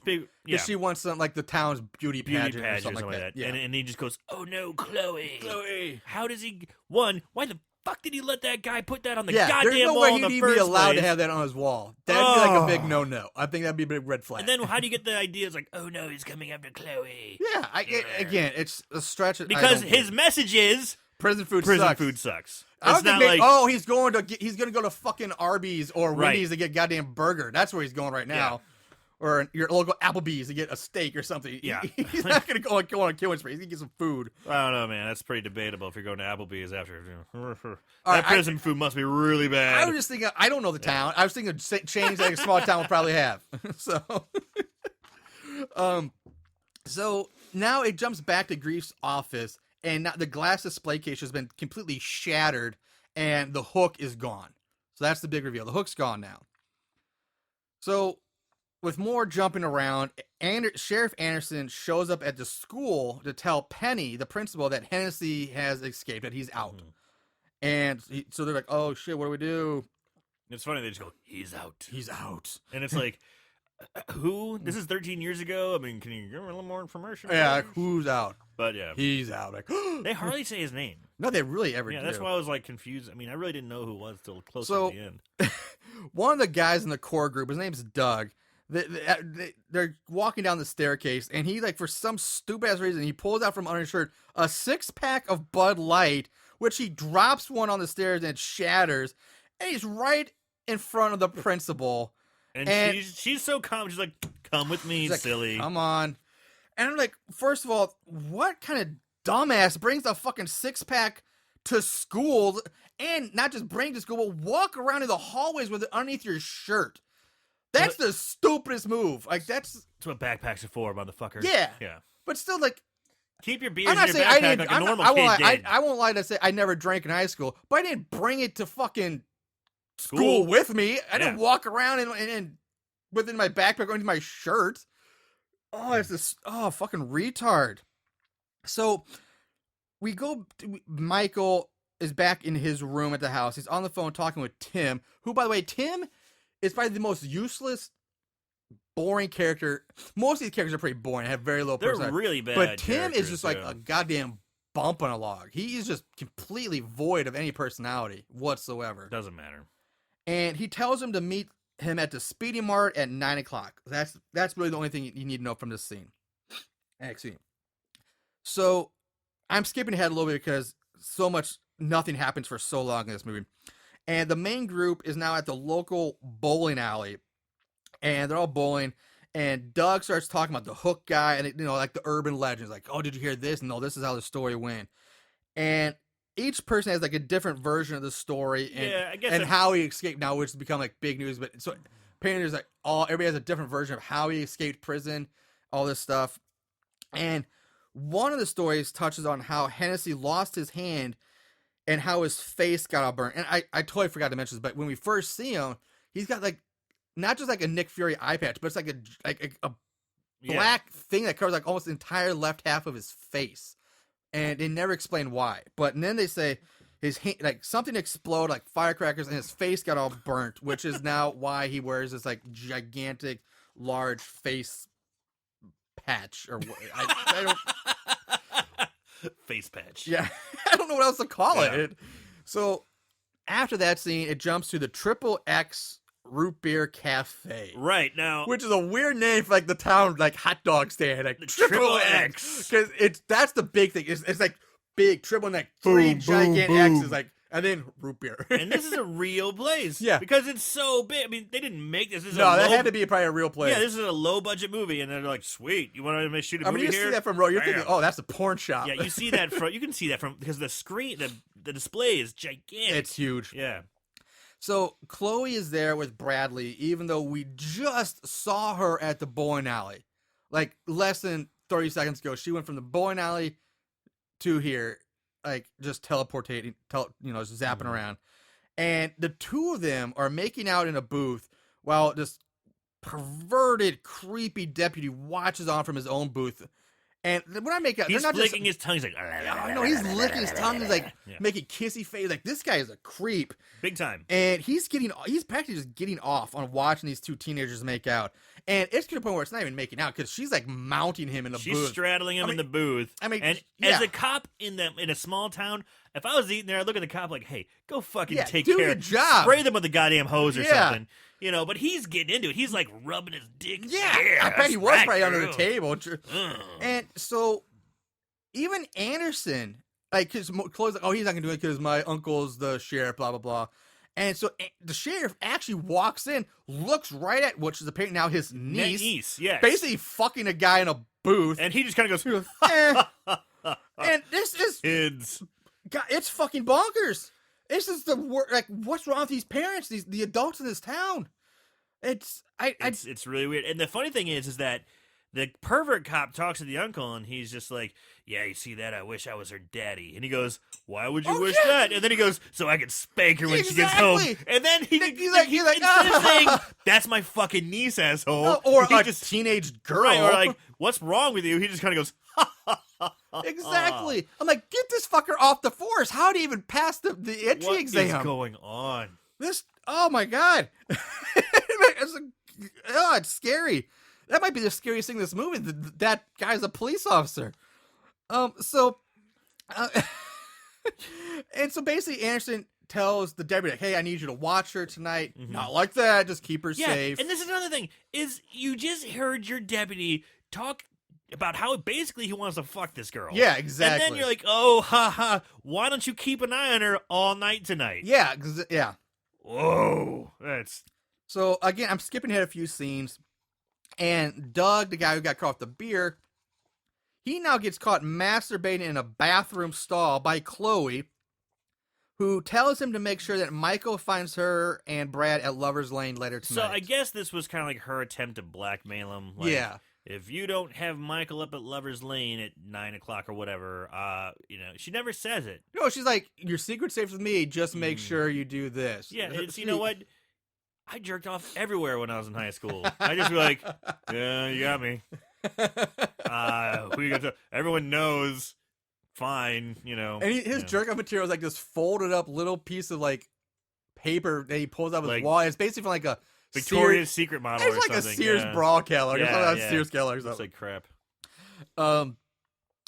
S3: yeah.
S1: she wants some like the town's beauty pageant, or something
S3: like
S1: that.
S3: that.
S1: Yeah.
S3: And he just goes, "Oh no, Chloe!
S1: Chloe.
S3: How does he? Why the fuck did he let that guy put that on the
S1: Yeah,
S3: goddamn
S1: there's no
S3: wall
S1: way
S3: in
S1: he'd
S3: the
S1: even
S3: first
S1: be allowed
S3: place?
S1: to have that on his wall. That'd be like a big
S3: Oh.
S1: no-no. I think that'd be a big red flag.
S3: And then how do you get the idea? It's like, oh no, he's coming after Chloe.
S1: yeah, again, it's a stretch.
S3: Because his message is
S1: prison food
S3: prison
S1: sucks.
S3: food sucks.
S1: I
S3: It's
S1: don't
S3: not
S1: think
S3: like
S1: he's going to go to fucking Arby's or
S3: Right.
S1: Wendy's to get goddamn burger. That's where he's going right now. Or your local Applebee's to get a steak or something.
S3: Yeah.
S1: He's not going to go on a killing spree. He's going to get some food.
S3: I don't know, man. That's pretty debatable if you're going to Applebee's after. That
S1: right,
S3: prison food must be really bad.
S1: I was just thinking, I don't know the town. I was thinking chains that a small town would probably have. So now it jumps back to Grief's office, and now the glass display case has been completely shattered, and the hook is gone. So that's the big reveal. The hook's gone now. So with more jumping around, Sheriff Anderson shows up at the school to tell Penny, the principal, that Hennessy has escaped, that he's out. And so they're like, oh shit, what do we do?
S3: It's funny, they just go, he's out.
S1: He's out.
S3: And it's like, who? This is 13 years ago? I mean, can you give me a little more information?
S1: Yeah, like, who's out?
S3: But yeah.
S1: He's out. Like,
S3: They hardly say his name.
S1: no, they really ever
S3: Yeah,
S1: do.
S3: that's why I was like confused. I mean, I really didn't know who it was till close
S1: So-
S3: to the end.
S1: One of the guys in the core group, his name's Doug. They're walking down the staircase, and he, like, for some stupid ass reason, he pulls out from under his shirt a 6-pack of Bud Light, which he drops one on the stairs and it shatters, and he's right in front of the principal.
S3: And she's so calm. She's like, come with me,
S1: He's like,
S3: silly.
S1: come on. And I'm like, first of all, what kind of dumbass brings a fucking 6-pack to school, and not just bring it to school, but walk around in the hallways with it underneath your shirt? That's the stupidest move. Like, that's
S3: what backpacks are for, motherfucker.
S1: Yeah.
S3: Yeah.
S1: But still, like,
S3: Keep your beers
S1: I'm
S3: in
S1: not
S3: your
S1: saying
S3: backpack
S1: I didn't.
S3: like a
S1: I'm
S3: normal
S1: not,
S3: kid did.
S1: I won't lie to say I never drank in high school, but I didn't bring it to fucking school
S3: School.
S1: with me. I didn't
S3: Yeah.
S1: walk around and within my backpack or into my shirt. Oh, it's this. Oh, fucking retard. So we go. Michael is back in his room at the house. He's on the phone talking with Tim, who, by the way, Tim is probably the most useless, boring character. Most of these characters are pretty boring. Have very low
S3: They're
S1: personality.
S3: really bad.
S1: But Tim is
S3: characters,
S1: just like
S3: yeah.
S1: a goddamn bump on a log. He is just completely void of any personality whatsoever.
S3: Doesn't matter.
S1: And he tells him to meet him at the Speedy Mart at 9 o'clock. That's really the only thing you need to know from this scene. Actually. So I'm skipping ahead a little bit because nothing happens for so long in this movie. And the main group is now at the local bowling alley. And they're all bowling. And Doug starts talking about the hook guy and, like the urban legends. Like, oh, did you hear this? No, this is how the story went. And each person has like a different version of the story and,
S3: Yeah, I guess
S1: and how he escaped now, which has become like big news. But so apparently there's like everybody has a different version of how he escaped prison, all this stuff. And one of the stories touches on how Hennessy lost his hand and how his face got all burnt. And I totally forgot to mention this, but when we first see him, he's got like not just like a Nick Fury eye patch, but it's like a
S3: Yeah.
S1: black thing that covers like almost the entire left half of his face. And they never explain why. But then they say his hand, like something exploded, like firecrackers, and his face got all burnt, which is now why he wears this like gigantic, large face patch. Or I don't.
S3: Face patch.
S1: Yeah, I don't know what else to call
S3: Yeah.
S1: it. So after that scene, it jumps to the Triple X Root Beer Cafe.
S3: Right now,
S1: Which is a weird name for like the town like hot dog stand, like
S3: The
S1: triple
S3: Triple
S1: X, because that's the big thing. It's like big triple and like three
S3: Boom,
S1: gigantic
S3: boom,
S1: X's,
S3: boom.
S1: like, and then root beer.
S3: and this is a real place.
S1: Yeah.
S3: because it's so big. I mean, they didn't make this. This is
S1: No,
S3: a
S1: that
S3: low,
S1: had to be probably a real place.
S3: Yeah, this is a low budget movie, and they're like, "Sweet, you want to shoot a
S1: I mean,
S3: movie
S1: you
S3: here?"
S1: see that from row, you're
S3: Bam.
S1: thinking, oh, that's a porn shop.
S3: Yeah, you see that from. You can see that from because the screen, the display is gigantic.
S1: It's huge.
S3: Yeah.
S1: So Chloe is there with Bradley, even though we just saw her at the bowling alley, like less than 30 seconds ago. She went from the bowling alley to here, like just teleporting, zapping around. And the two of them are making out in a booth while this perverted, creepy deputy watches on from his own booth. And when I make out,
S3: He's
S1: they're not
S3: licking
S1: just.
S3: his tongue. He's like,
S1: I know he's licking his tongue. He's like
S3: Yeah.
S1: making kissy face. Like this guy is a creep.
S3: Big time.
S1: And he's practically just getting off on watching these two teenagers make out. And it's to the point where it's not even making out because she's like mounting him in the
S3: She's
S1: booth.
S3: straddling him in the booth.
S1: I mean,
S3: and
S1: yeah.
S3: as a cop in a small town, if I was eating there, I'd look at the cop like, "Hey, go fucking
S1: Yeah,
S3: take
S1: do
S3: care,
S1: your job.
S3: spray them with a goddamn hose or
S1: Yeah.
S3: something." But he's getting into it. He's like rubbing his dick.
S1: Yeah, I bet he was
S3: that's
S1: probably
S3: right,
S1: under the
S3: girl.
S1: table.
S3: Ugh.
S1: And so, even Anderson, like, because Chloe's like, oh, he's not going to do it because my uncle's the sheriff, blah, blah, blah. And so the sheriff actually walks in, looks right at, which is apparently now his niece,
S3: Yes.
S1: basically fucking a guy in a booth.
S3: And he just kind of goes,
S1: Eh. And this is,
S3: "Kids."
S1: God, it's fucking bonkers. This is the worst. Like, what's wrong with these parents, the adults in this town? It's
S3: Really weird. And the funny thing is that the pervert cop talks to the uncle, and he's just like, "Yeah, you see that? I wish I was her daddy." And he goes, "Why would you
S1: Oh,
S3: wish
S1: yeah.
S3: that?" And then he goes, "So I can spank her when she gets home."
S1: Exactly.
S3: And then he's
S1: like,
S3: instead of saying, "That's my fucking niece, asshole,"
S1: or
S3: he
S1: a
S3: just
S1: teenage girl.
S3: right, or like, "What's wrong with you?" He just kind of goes,
S1: Exactly. I'm like, get this fucker off the force. How do you even pass the entry
S3: "What
S1: exam?
S3: is going on?"
S1: This, oh my god, it's scary. That might be the scariest thing in this movie. That guy's a police officer. So, and so basically, Anderson tells the deputy, like, "Hey, I need you to watch her tonight. Not like that. Just keep her
S3: Yeah,
S1: safe."
S3: and this is another thing: is you just heard your deputy talk about how basically he wants to fuck this girl.
S1: Yeah, exactly.
S3: And then you're like, "Oh, haha! Why don't you keep an eye on her all night tonight?"
S1: yeah, yeah.
S3: Whoa, that's
S1: So again, I'm skipping ahead a few scenes, and Doug, the guy who got caught with the beer, he now gets caught masturbating in a bathroom stall by Chloe, who tells him to make sure that Michael finds her and Brad at Lover's Lane later tonight.
S3: so. I guess this was kind of like her attempt to blackmail him. Like,
S1: Yeah.
S3: If you don't have Michael up at Lover's Lane at 9:00 or whatever, she never says it.
S1: No, she's like, your secret's safe with me. Just make sure you do this.
S3: Yeah, it's, you know what? I jerked off everywhere when I was in high school. I just be like, "Yeah, you got me." Who you got to? Everyone knows. Fine,
S1: And his jerk off material is like this folded up little piece of like paper that he pulls out of his
S3: Like
S1: wall. It's basically from like a
S3: Victoria's Secret model
S1: It's
S3: or
S1: like
S3: something.
S1: a Sears
S3: yeah.
S1: bra catalog.
S3: Yeah,
S1: It's like a
S3: yeah.
S1: Sears catalog or
S3: Looks
S1: something.
S3: like crap.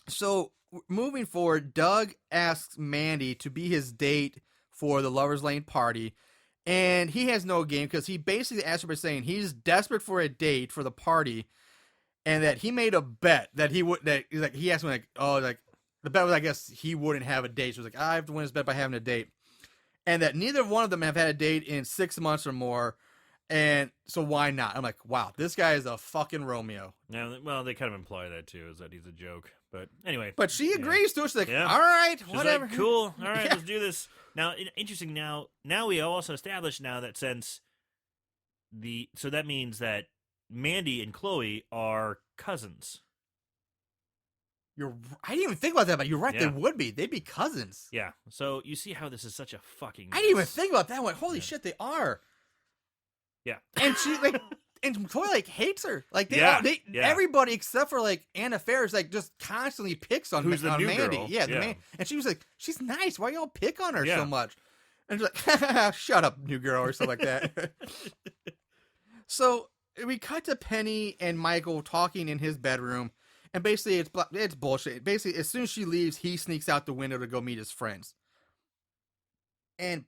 S1: So moving forward, Doug asks Mandy to be his date for the Lover's Lane party, and he has no game because he basically asked her by saying he's desperate for a date for the party, and that he made a bet that he would he asked me the bet was I guess he wouldn't have a date. So he was like, I have to win this bet by having a date, and that neither one of them have had a date in 6 months or more. And so why not? I'm like, wow, this guy is a fucking Romeo.
S3: Yeah, well, they kind of imply that too, is that he's a joke. But anyway,
S1: But she agrees to it. She's like,
S3: Yeah.
S1: all right,
S3: she's
S1: whatever.
S3: like, cool. All right,
S1: Yeah.
S3: let's do this. Now, interesting. Now we also established now that since so that means that Mandy and Chloe are cousins.
S1: I didn't even think about that, but you're right.
S3: Yeah.
S1: They would be. They'd be cousins.
S3: Yeah. So you see how this is such a fucking.
S1: I didn't even
S3: mess.
S1: think about that one. Holy
S3: Yeah.
S1: shit, they are.
S3: Yeah.
S1: And she and Chloe hates her. Like
S3: Yeah.
S1: they everybody except for like Anna Faris just constantly picks on
S3: Who's the new
S1: Mandy.
S3: girl.
S1: Yeah,
S3: Yeah.
S1: And she was like, she's nice. Why y'all pick on her
S3: Yeah.
S1: so much? And she's like, shut up, new girl, or something like that. So we cut to Penny and Michael talking in his bedroom, and basically it's bullshit. Basically, as soon as she leaves, he sneaks out the window to go meet his friends. And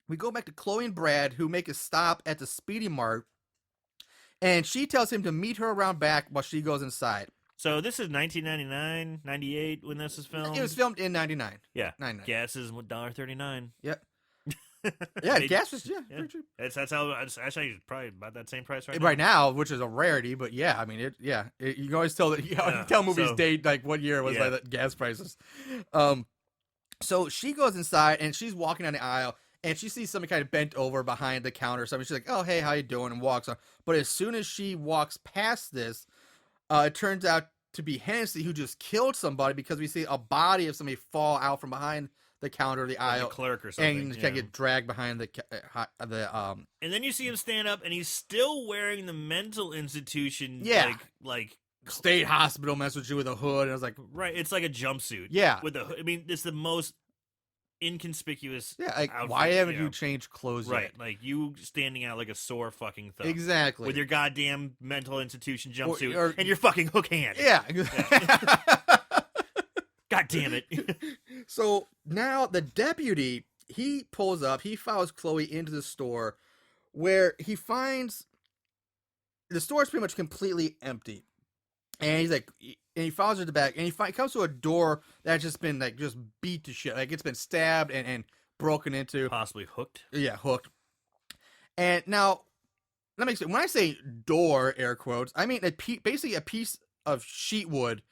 S1: we go back to Chloe and Brad, who make a stop at the Speedy Mart, and she tells him to meet her around back while she goes inside.
S3: So this is 1999, 98 when this is filmed?
S1: It was filmed in 99.
S3: Yeah.
S1: 99.
S3: Gas is $1.39.
S1: Yep. Yeah,
S3: They-
S1: gas was,
S3: yeah.
S1: pretty cheap.
S3: That's how, it's actually probably about that same price right
S1: Right now, which is a rarity, but yeah, I mean, you can always tell that you
S3: Yeah,
S1: tell movies
S3: so-
S1: date like what year it was by the gas prices. So she goes inside and she's walking down the aisle and she sees somebody kind of bent over behind the counter or something. She's like, "Oh, hey, how you doing?" and walks on. But as soon as she walks past this, it turns out to be Hennessy who just killed somebody because we see a body of somebody fall out from behind the counter of the
S3: Like a
S1: aisle.
S3: clerk or something.
S1: And
S3: yeah.
S1: kind of get dragged behind the
S3: And then you see him stand up, and he's still wearing the mental institution.
S1: Yeah.
S3: like
S1: state hospital message with a hood. And I was like,
S3: right. It's like a jumpsuit.
S1: yeah,
S3: With the hood. I mean, it's the most inconspicuous.
S1: yeah. Like,
S3: outfit,
S1: why haven't
S3: you know?
S1: you changed clothes
S3: Right,
S1: yet?
S3: like you standing out like a sore fucking thumb.
S1: Exactly.
S3: With your goddamn mental institution jumpsuit
S1: or-
S3: and your fucking hook hand.
S1: Yeah.
S3: God damn it.
S1: So now the deputy, he pulls up, he follows Chloe into the store where he finds the store is pretty much completely empty. And he's like, and he follows her to the back and he comes to a door that's just been like just beat to shit. Like it's been stabbed and broken into.
S3: Possibly hooked.
S1: Yeah, hooked. And now, let me explain. When I say door, air quotes, I mean basically a piece of sheet wood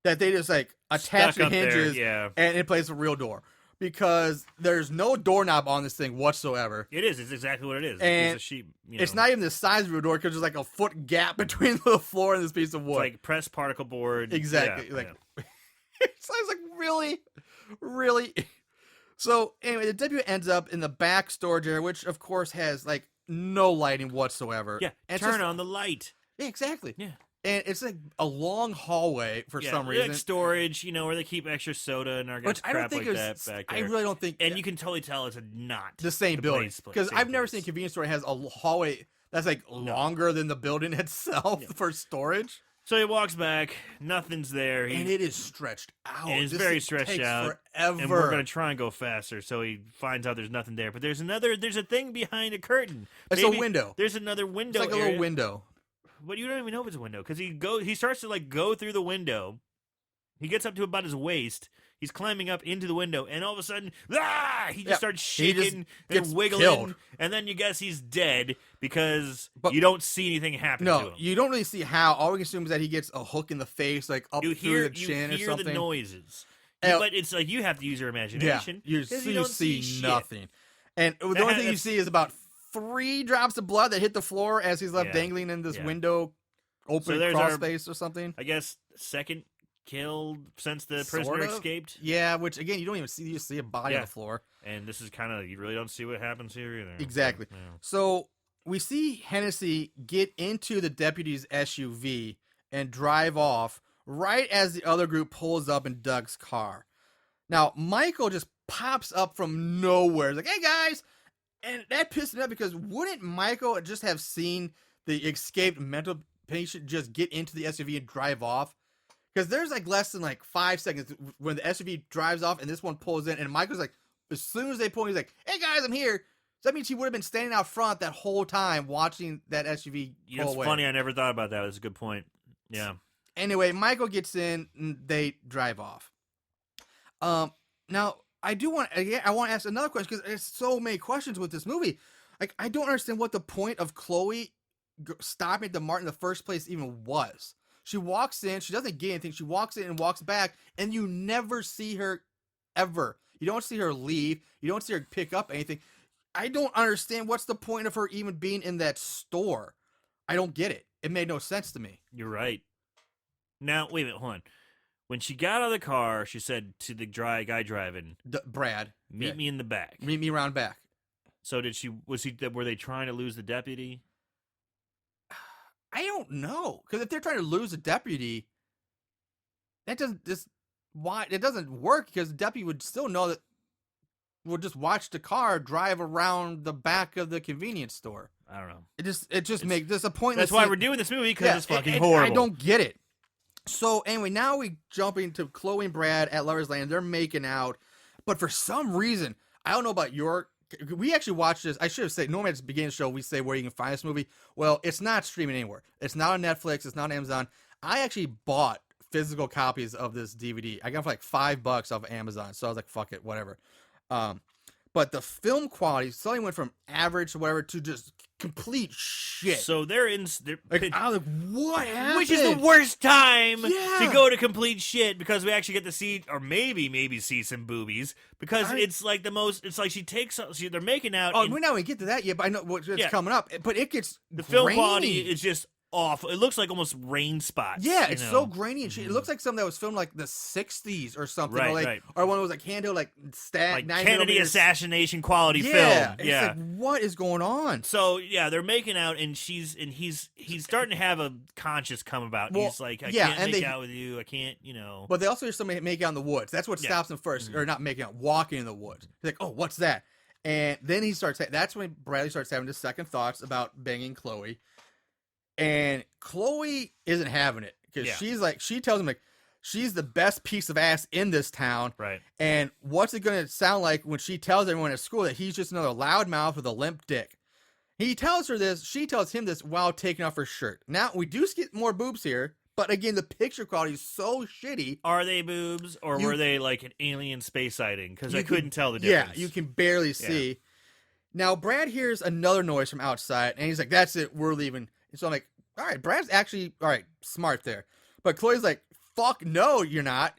S1: that they just like attach
S3: Stuck
S1: to
S3: up there,
S1: hinges
S3: yeah.
S1: and it plays a real door. Because there's no doorknob on this thing whatsoever.
S3: It is. It's exactly what it is.
S1: And
S3: it's a sheep. You know.
S1: It's not even the size of a door because there's like a foot gap between the floor and this piece of
S3: It's
S1: wood.
S3: like pressed particle board.
S1: Exactly.
S3: Yeah,
S1: like,
S3: yeah.
S1: so I was like, really? Really? So anyway, the deputy ends up in the back storage area, which of course has like no lighting whatsoever.
S3: Yeah,
S1: And it's
S3: turn
S1: just-
S3: on the light.
S1: Yeah, exactly.
S3: Yeah.
S1: And it's like a long hallway for
S3: Yeah,
S1: some
S3: like
S1: reason.
S3: storage, where they keep extra soda and our
S1: Which I don't
S3: crap
S1: think
S3: like
S1: is.
S3: that back
S1: I
S3: there.
S1: really don't think.
S3: And you can totally tell it's not
S1: the same
S3: the
S1: building
S3: place-
S1: because
S3: same
S1: I've never
S3: place.
S1: seen a convenience store that has a hallway that's like longer than the building itself
S3: Yeah.
S1: for storage.
S3: So he walks back, nothing's there.
S1: And it is stretched out.
S3: It is
S1: This
S3: very
S1: thing
S3: stretched
S1: takes
S3: out,
S1: forever.
S3: and we're gonna try and go faster. So he finds out there's nothing there, but there's a thing behind a curtain.
S1: It's
S3: Maybe
S1: a window.
S3: There's another window.
S1: It's like a
S3: area.
S1: little window.
S3: But you don't even know if it's a window because he starts to like go through the window. He gets up to about his waist. He's climbing up into the window, and all of a sudden, he just
S1: Yeah,
S3: starts
S1: he just
S3: shaking
S1: gets
S3: and wiggling,
S1: killed.
S3: and then you guess he's dead because
S1: But-
S3: you don't see anything happen to
S1: No,
S3: him.
S1: you don't really see how. All we can assume is that he gets a hook in the face, like up
S3: You
S1: through
S3: hear
S1: the chin or
S3: the
S1: something.
S3: noises,
S1: And-
S3: but it's like you have to use your
S1: Yeah,
S3: imagination.
S1: you
S3: 'cause
S1: see,
S3: don't see shit.
S1: nothing. And the only thing you
S3: that's-
S1: see is about 3 drops of blood that hit the floor as he's left
S3: Yeah,
S1: dangling in this
S3: yeah.
S1: window, open
S3: So there's
S1: cross
S3: our-
S1: space or something.
S3: I guess second kill since the
S1: Sort
S3: prisoner
S1: of.
S3: escaped,
S1: Yeah, which again you don't even see. You just see a body on
S3: Yeah.
S1: the floor.
S3: and this is kind of you really don't see what happens here either.
S1: Exactly.
S3: Yeah.
S1: So we see Hennessy get into the deputy's SUV and drive off right as the other group pulls up in Doug's car. Now, Michael just pops up from nowhere. He's like, "Hey, guys!" And that pissed me off because wouldn't Michael just have seen the escaped mental patient just get into the SUV and drive off? Because there's like less than like 5 seconds when the SUV drives off and this one pulls in, and Michael's like, as soon as they pull in, he's like, "Hey, guys, I'm here." So that means he would have been standing out front that whole time watching that SUV
S3: You know,
S1: pull
S3: it's
S1: away.
S3: funny. I never thought about that. That's a good point. Yeah.
S1: Anyway, Michael gets in and they drive off. Now I want to ask another question because there's so many questions with this movie. Like, I don't understand what the point of Chloe stopping at the Mart in the first place even was. She walks in, she doesn't get anything. She walks in and walks back, and you never see her ever. You don't see her leave. You don't see her pick up anything. I don't understand what's the point of her even being in that store. I don't get it. It made no sense to me.
S3: You're right. Now, wait a minute, hold on. When she got out of the car, she said to the guy driving,
S1: Brad,
S3: "Meet me in the back."
S1: Meet me around back.
S3: So were they trying to lose the deputy?
S1: I don't know, because if they're trying to lose a deputy, that doesn't work because the deputy would still know that. Would just watch the car drive around the back of the convenience store.
S3: I don't know.
S1: It just makes this a pointless.
S3: That's why
S1: scene.
S3: we're doing this movie because it's fucking
S1: and
S3: horrible.
S1: I don't get it. So anyway, now we jump into Chloe and Brad at Lover's Lane. They're making out, but for some reason, I don't know about your we actually watched this. I should have said, normally at the beginning of the show, we say where you can find this movie. Well, it's not streaming anywhere. It's not on Netflix. It's not on Amazon. I actually bought physical copies of this DVD. I got them for like $5 off of Amazon. So I was like, fuck it, whatever. But the film quality suddenly went from average to whatever to just complete shit.
S3: So they're in.
S1: Like, I was like, what happened?
S3: Which is the worst time
S1: Yeah.
S3: to go to complete shit, because we actually get to see, or maybe see some boobies, because it's like the most. It's like she takes. They're making out.
S1: Oh, we're not going to get to that yet, but I know what's coming up. But it gets
S3: the film
S1: grainy.
S3: quality is just awful. It looks like almost rain spots.
S1: Yeah,
S3: you
S1: it's
S3: know?
S1: so grainy and shit. It looks like something that was filmed like the 60s or something.
S3: Right,
S1: or like,
S3: right.
S1: Or one that was like handheld, like
S3: like
S1: 9
S3: Kennedy
S1: millimeters.
S3: assassination quality
S1: Yeah,
S3: film.
S1: it's
S3: Yeah.
S1: like, what is going on?
S3: So yeah, they're making out, and he's starting to have a conscience come about.
S1: Well,
S3: He's like, I
S1: yeah,
S3: can't
S1: and
S3: make
S1: they-
S3: out with you. I can't, you know.
S1: But they also hear somebody make out in the woods. That's what
S3: Yeah.
S1: stops him 1st or not making out, walking in the woods. He's like, oh, what's that? And then he starts. That's when Bradley starts having his second thoughts about banging Chloe. And Chloe isn't having it because
S3: Yeah.
S1: she's like, she tells him like, she's the best piece of ass in this town.
S3: Right.
S1: And what's it going to sound like when she tells everyone at school that he's just another loudmouth with a limp dick? He tells her this. She tells him this while taking off her shirt. Now, we do get more boobs here. But again, the picture quality is so shitty.
S3: Are they boobs, or were they like an alien space sighting? Because I couldn't tell the
S1: Yeah,
S3: difference.
S1: you can barely see. Now, Brad hears another noise from outside, and he's like, that's it, we're leaving. And so I'm like, all right, Brad's actually, all right, smart there. But Chloe's like, fuck no, you're not.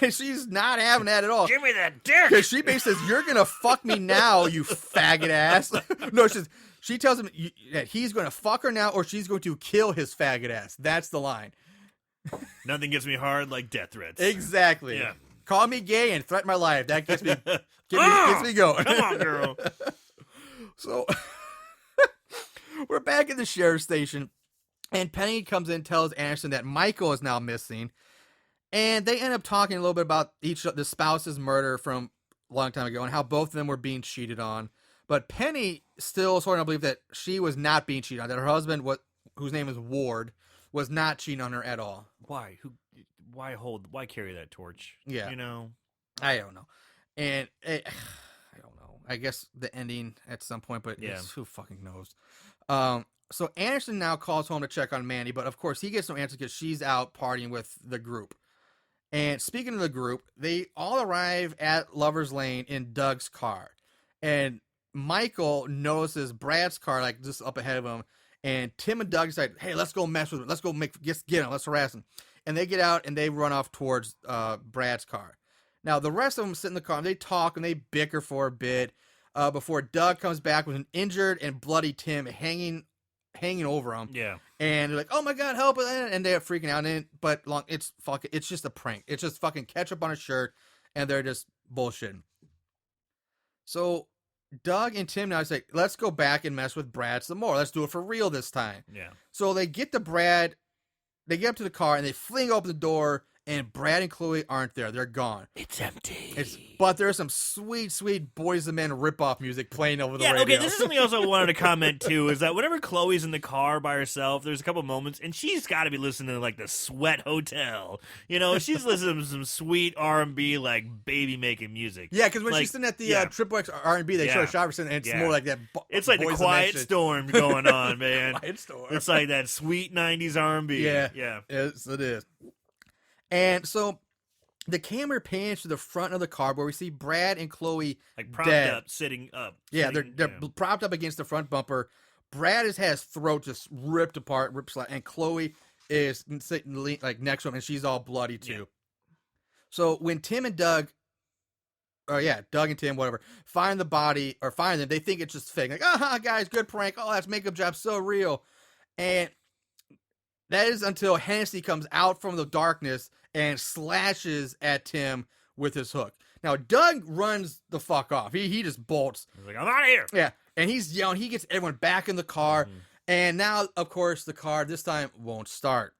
S1: And she's not having that at all.
S3: Give me that dick.
S1: Because she basically says, you're going to fuck me now, you faggot ass. No, she tells him that he's going to fuck her now or she's going to kill his faggot ass. That's the line.
S3: Nothing gets me hard like death threats.
S1: Exactly.
S3: Yeah.
S1: Call me gay and threaten my life. That gets me, gets me going.
S3: Come on, girl.
S1: So we're back at the sheriff's station, and Penny comes in and tells Anderson that Michael is now missing. And they end up talking a little bit about the spouse's murder from a long time ago and how both of them were being cheated on. But Penny still sort of believed that she was not being cheated on, that her husband, whose name is Ward, was not cheating on her at all.
S3: Why? Why carry that torch?
S1: Yeah.
S3: You know?
S1: I don't know. And I don't know. I guess the ending at some point, but
S3: Yeah.
S1: who fucking knows? So Anderson now calls home to check on Mandy, but of course he gets no answer because she's out partying with the group. And speaking of the group, they all arrive at Lover's Lane in Doug's car. And Michael notices Brad's car like just up ahead of him. And Tim and Doug decide, hey, let's go mess with him. Let's go get him. Let's harass him. And they get out and they run off towards Brad's car. Now, the rest of them sit in the car and they talk and they bicker for a bit before Doug comes back with an injured and bloody Tim hanging over him.
S3: Yeah.
S1: And they're like, oh my God, help! And they're freaking out. It's just a prank. It's just fucking ketchup on a shirt and they're just bullshitting. So Doug and Tim now say, let's go back and mess with Brad some more. Let's do it for real this time.
S3: Yeah.
S1: So they get to Brad, they get up to the car and they fling open the door, and Brad and Chloe aren't there. They're gone.
S3: It's empty.
S1: But there's some sweet, sweet Boys and Men ripoff music playing over the radio.
S3: Okay, this is something else I wanted to comment too, is that whenever Chloe's in the car by herself, there's a couple moments, and she's got to be listening to like the Sweat Hotel. You know, she's listening to some sweet R&B, like baby-making music.
S1: Yeah, because when
S3: Like,
S1: she's sitting at the
S3: yeah.
S1: Triple X R&B, they show
S3: Yeah.
S1: a shot and it's
S3: Yeah.
S1: more like that.
S3: It's like the
S1: Boyz II Men
S3: quiet
S1: shit.
S3: storm going on, man.
S1: Quiet storm.
S3: It's like that sweet 90s R&B.
S1: Yeah.
S3: Yeah.
S1: Yes, it is. And so the camera pans to the front of the car where we see Brad and Chloe
S3: Like propped
S1: dead.
S3: up, sitting up.
S1: Yeah,
S3: sitting,
S1: they're
S3: you know.
S1: propped up against the front bumper. Brad has had his throat just ripped apart, and Chloe is sitting like next to him, and she's all bloody too.
S3: Yeah.
S1: So when Tim and Doug, Doug and Tim, whatever, find them, they think it's just fake. Like, guys, good prank. Oh, that's makeup job, so real. And that is until Hennessy comes out from the darkness and slashes at Tim with his hook. Now, Doug runs the fuck off. He just bolts.
S3: He's like, I'm out of here.
S1: Yeah, and he's yelling. He gets everyone back in the car. And now, of course, the car this time won't start.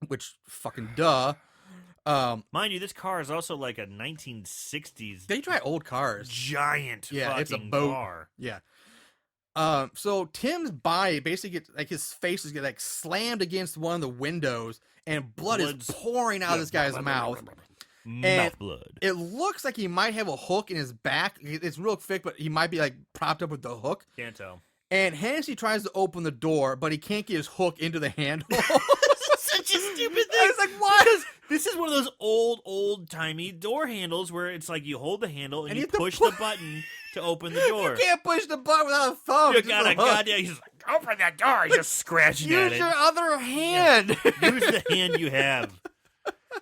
S1: Which, fucking duh.
S3: Mind you, this car is also like a 1960s
S1: They try old cars.
S3: giant
S1: Yeah,
S3: fucking
S1: it's a boat.
S3: car.
S1: Yeah. So Tim's body basically gets, like, his face is slammed against one of the windows, and blood
S3: Blood's-
S1: is pouring out of this guy's mouth.
S3: Mouth blood.
S1: It looks like he might have a hook in his back. It's real thick, but he might be like propped up with the hook.
S3: Can't tell.
S1: And Hennessy tries to open the door, but he can't get his hook into the handle.
S3: Such a stupid thing.
S1: I was like, why?
S3: Because this is one of those old-timey door handles where it's like you hold the handle and you
S1: have to
S3: push the button to open the door.
S1: You can't push the button without a thumb.
S3: You
S1: Just
S3: got
S1: a
S3: a
S1: hook.
S3: goddamn. He's like, open that door. He's just scratching at
S1: Use
S3: it.
S1: your other hand.
S3: Use the hand you have.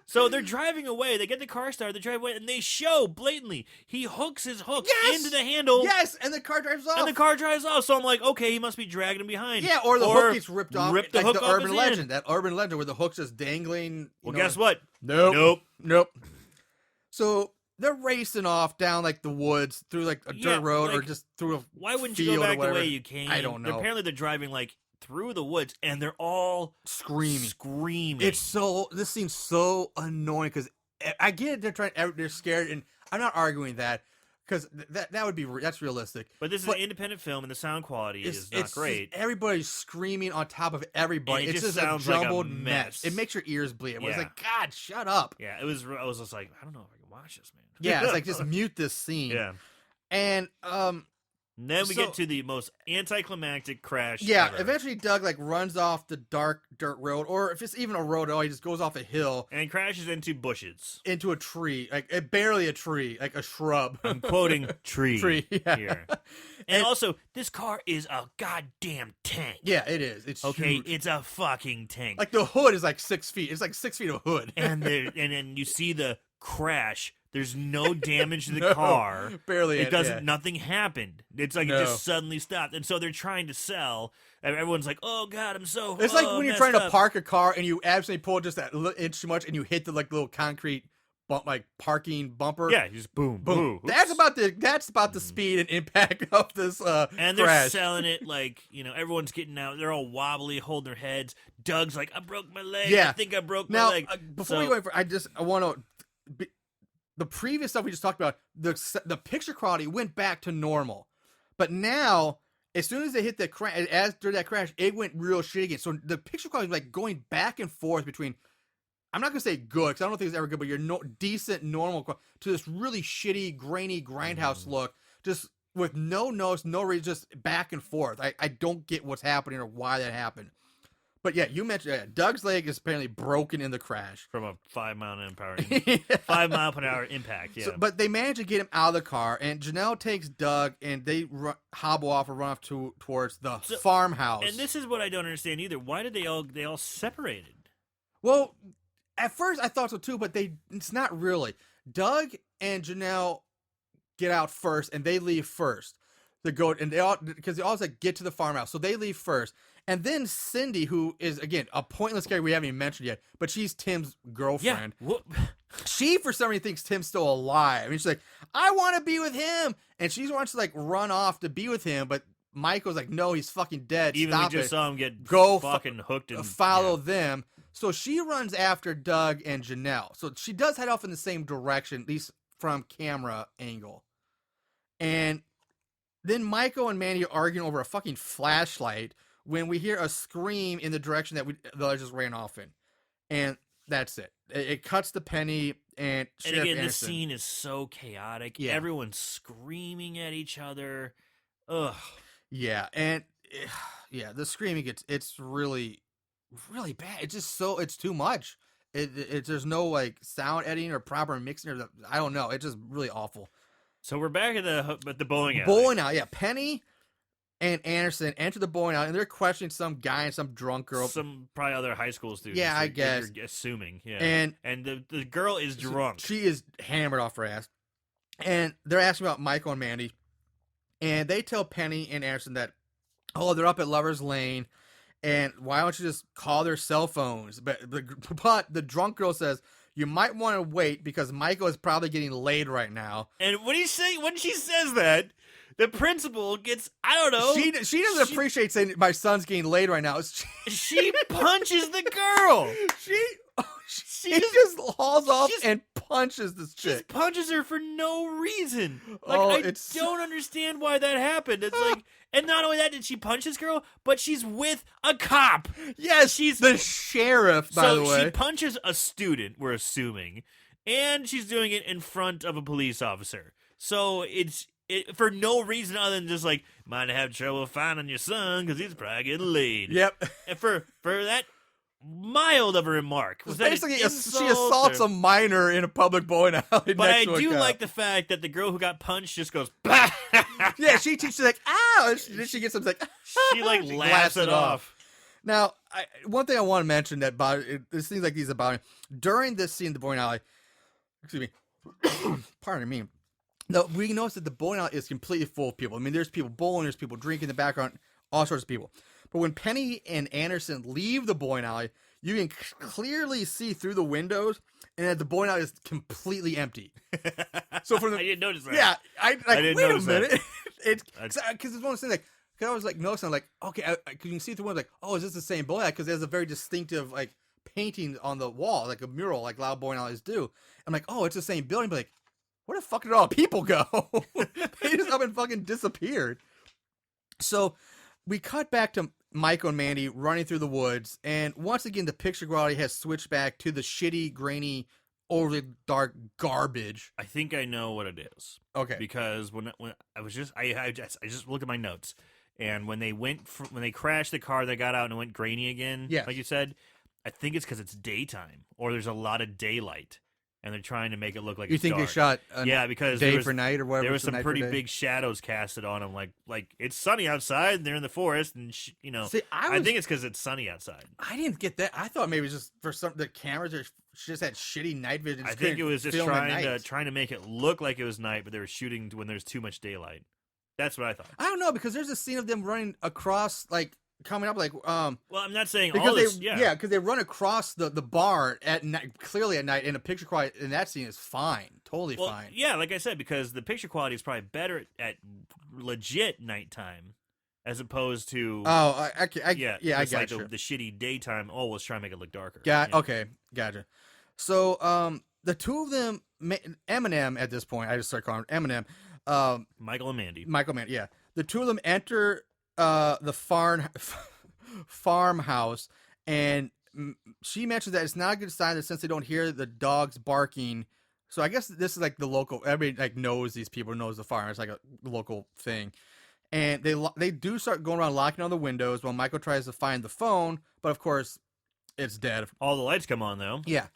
S3: So they're driving away. They get the car started. They drive away, and they show blatantly he hooks his hook into the handle.
S1: Yes, and the car drives off.
S3: And the car drives off. So I'm like, okay, he must be dragging him behind.
S1: Yeah, or the hook gets ripped off.
S3: Rip the
S1: like
S3: hook
S1: the
S3: off
S1: urban
S3: his
S1: legend.
S3: hand.
S1: That urban legend where the hook's just dangling.
S3: Well, guess what?
S1: Nope. So they're racing off down like the woods through like a dirt road or just through a
S3: why wouldn't you
S1: field
S3: go
S1: or
S3: back the
S1: whatever.
S3: way you came?
S1: I don't know.
S3: Apparently they're driving like through the woods, and they're all
S1: Screaming. This seems so annoying because I get it. They're scared, and I'm not arguing that because that would be that's realistic.
S3: But this is an independent film, and the sound quality is not great.
S1: Everybody's screaming on top of everybody.
S3: And it
S1: It's
S3: just
S1: just a
S3: sounds like a
S1: jumbled
S3: mess.
S1: It makes your ears bleed. It was
S3: Yeah.
S1: like, God, shut up.
S3: Yeah, it was. I was just like, I don't know if I can watch this, man.
S1: Yeah, it's like just mute this scene.
S3: Yeah.
S1: And
S3: And then we
S1: So-
S3: get to the most anticlimactic crash.
S1: yeah,
S3: ever.
S1: eventually Doug like runs off the dark dirt road, or if it's even a road at all, he just goes off a hill
S3: and crashes into bushes.
S1: into a tree, like barely a tree, like a shrub.
S3: I'm quoting tree,
S1: yeah.
S3: here. And also, this car is a goddamn tank.
S1: Yeah, it is. It's
S3: Okay,
S1: huge.
S3: it's a fucking tank.
S1: Like the hood is like 6 feet. It's like 6 feet of hood.
S3: and then you see the crash. There's no damage to the
S1: No,
S3: car.
S1: barely.
S3: It doesn't.
S1: Yeah.
S3: Nothing happened. It's like
S1: No.
S3: it just suddenly stopped, and so they're trying to sell. And everyone's like, "Oh God, I'm so."
S1: It's like when you're trying
S3: messed
S1: to
S3: up."
S1: park a car and you absolutely pull just that little inch too much and you hit the like little concrete bump, like parking bumper.
S3: Yeah, you just boom,
S1: Boom.
S3: boom.
S1: That's about the speed and impact of this
S3: And they're
S1: crash.
S3: selling it like, everyone's getting out. They're all wobbly, holding their heads. Doug's like, I broke my leg.
S1: Yeah.
S3: I think I broke
S1: Now,
S3: my leg.
S1: before we go any further, I want to. The previous stuff we just talked about, the picture quality went back to normal, but now as soon as they hit that crash, during that crash, it went real shitty again. So the picture quality was like going back and forth between. I'm not gonna say good because I don't think it's ever good, but you're decent, normal to this really shitty, grainy grindhouse look, just with no notes, no reason, just back and forth. I don't get what's happening or why that happened. But yeah, you mentioned Doug's leg is apparently broken in the crash.
S3: From a 5 mile an hour,
S1: Yeah.
S3: 5 mile per hour impact. Yeah.
S1: So, but they manage to get him out of the car, and Janelle takes Doug, and they hobble off or run off towards the farmhouse.
S3: And this is what I don't understand either. Why did they all separated?
S1: Well, at first I thought so too, but it's not really. Doug and Janelle get out first, and they leave first. To go, and they all like get to the farmhouse, so they leave first. And then Cindy, who is again a pointless character we haven't even mentioned yet, but she's Tim's girlfriend.
S3: Yeah.
S1: She for some reason thinks Tim's still alive. I mean, she's like, I want to be with him, and she wants to like run off to be with him, but Michael's like, no, he's fucking dead.
S3: Even
S1: Stop
S3: we just
S1: it.
S3: saw him get
S1: Go
S3: fucking hooked and
S1: Follow them. So she runs after Doug and Janelle. So she does head off in the same direction, at least from camera angle. And then Michael and Mandy are arguing over a fucking flashlight when we hear a scream in the direction that the others just ran off in. And that's it. It cuts to Penny and Sheriff
S3: again, this
S1: Anderson.
S3: scene is so chaotic.
S1: Yeah.
S3: Everyone's screaming at each other. Ugh.
S1: Yeah, and yeah, the screaming it's really, really bad. It's just it's too much. There's no like sound editing or proper mixing or I don't know. It's just really awful.
S3: So we're back at the bowling alley.
S1: Bowling alley, yeah. Penny and Anderson enter the bowling alley, and they're questioning some guy and some drunk girl.
S3: Some probably other high school students.
S1: Yeah, I guess.
S3: You're assuming. Yeah.
S1: And
S3: the girl is drunk.
S1: She is hammered off her ass. And they're asking about Michael and Mandy. And they tell Penny and Anderson that, they're up at Lover's Lane, and why don't you just call their cell phones? But the drunk girl says, you might want to wait because Michael is probably getting laid right now.
S3: And when she says that, the principal gets, I don't know.
S1: She doesn't appreciate saying my son's getting laid right now.
S3: She punches the girl.
S1: She just hauls off and punches this
S3: She
S1: chick.
S3: punches her for no reason. Like,
S1: Oh,
S3: I
S1: it's-
S3: don't understand why that happened. It's like, and not only that did she punch this girl, but she's with a cop.
S1: Yes, she's the sheriff, by the way.
S3: She punches a student, we're assuming, and she's doing it in front of a police officer. So it's for no reason other than just like, might have trouble finding your son because he's probably getting laid.
S1: Yep.
S3: And for that mild of a remark. Was that
S1: Basically,
S3: an
S1: she
S3: insult,
S1: assaults
S3: or-
S1: a minor in a public bowling alley.
S3: But
S1: next
S3: I
S1: to a
S3: do
S1: cop.
S3: like the fact that the girl who got punched just goes, bah!
S1: Yeah, she teaches like, ow! And then she gets something like,
S3: She like
S1: She
S3: laughs it off.
S1: Now, one thing I want to mention that it seems like these about during this scene, the bowling alley. Excuse me. Pardon me. No, we notice that the bowling alley is completely full of people. I mean, there's people bowling, there's people drinking in the background, all sorts of people. But when Penny and Anderson leave the bowling alley, you can clearly see through the windows, and that the bowling alley is completely empty. So from the
S3: I didn't notice that.
S1: yeah, I
S3: didn't
S1: wait a
S3: notice that.
S1: minute. It's because it's one of those things like. Cause I was like noticing, like, okay, cause you can see through one, like, oh, is this the same bowling alley? Because there's a very distinctive like painting on the wall, like a mural, like loud bowling alleys do. I'm like, oh, it's the same building, but like, where the fuck did all the people go? They just up and fucking disappeared. So we cut back to Michael and Mandy running through the woods, and once again, the picture quality has switched back to the shitty, grainy, overly dark garbage.
S3: I think I know what it is.
S1: Okay.
S3: Because when I was just I just looked at my notes, and when they when they crashed the car, they got out and it went grainy again.
S1: Yes.
S3: Like you said, I think it's because it's daytime or there's a lot of daylight, and they're trying to make it look like
S1: You
S3: it's
S1: think
S3: dark.
S1: they shot
S3: because
S1: day
S3: there was,
S1: for night or whatever?
S3: there was
S1: it's
S3: some
S1: night for
S3: pretty
S1: day?
S3: big shadows casted on them. Like it's sunny outside, and they're in the forest, and
S1: See,
S3: I think it's because it's sunny outside.
S1: I didn't get that. I thought maybe it was just for some the cameras are just had shitty night vision.
S3: I think it was just
S1: film at
S3: trying
S1: night.
S3: to make it look like it was night, but they were shooting when there's too much daylight. That's what I thought.
S1: I don't know because there's a scene of them running across, like coming up, like
S3: Well, I'm not saying
S1: because
S3: all this. Yeah,
S1: because they run across the bar at night, clearly at night, and the picture quality in that scene is fine, totally
S3: well,
S1: fine.
S3: yeah, like I said, because the picture quality is probably better at legit nighttime as opposed to
S1: Oh, I
S3: yeah,
S1: I
S3: just
S1: got
S3: like
S1: you.
S3: the shitty daytime. Oh, let's try and make it look darker.
S1: Got
S3: Yeah.
S1: okay, gotcha. So the two of them, Eminem at this point, I just start calling him Eminem.
S3: Michael and Mandy.
S1: Michael Mann, yeah. The two of them enter the farmhouse, and she mentions that it's not a good sign that since they don't hear the dogs barking. So I guess this is like the local. Everybody like knows these people, knows the farm. It's like a local thing, and they do start going around locking all the windows while Michael tries to find the phone, but of course, it's dead.
S3: All the lights come on though.
S1: Yeah,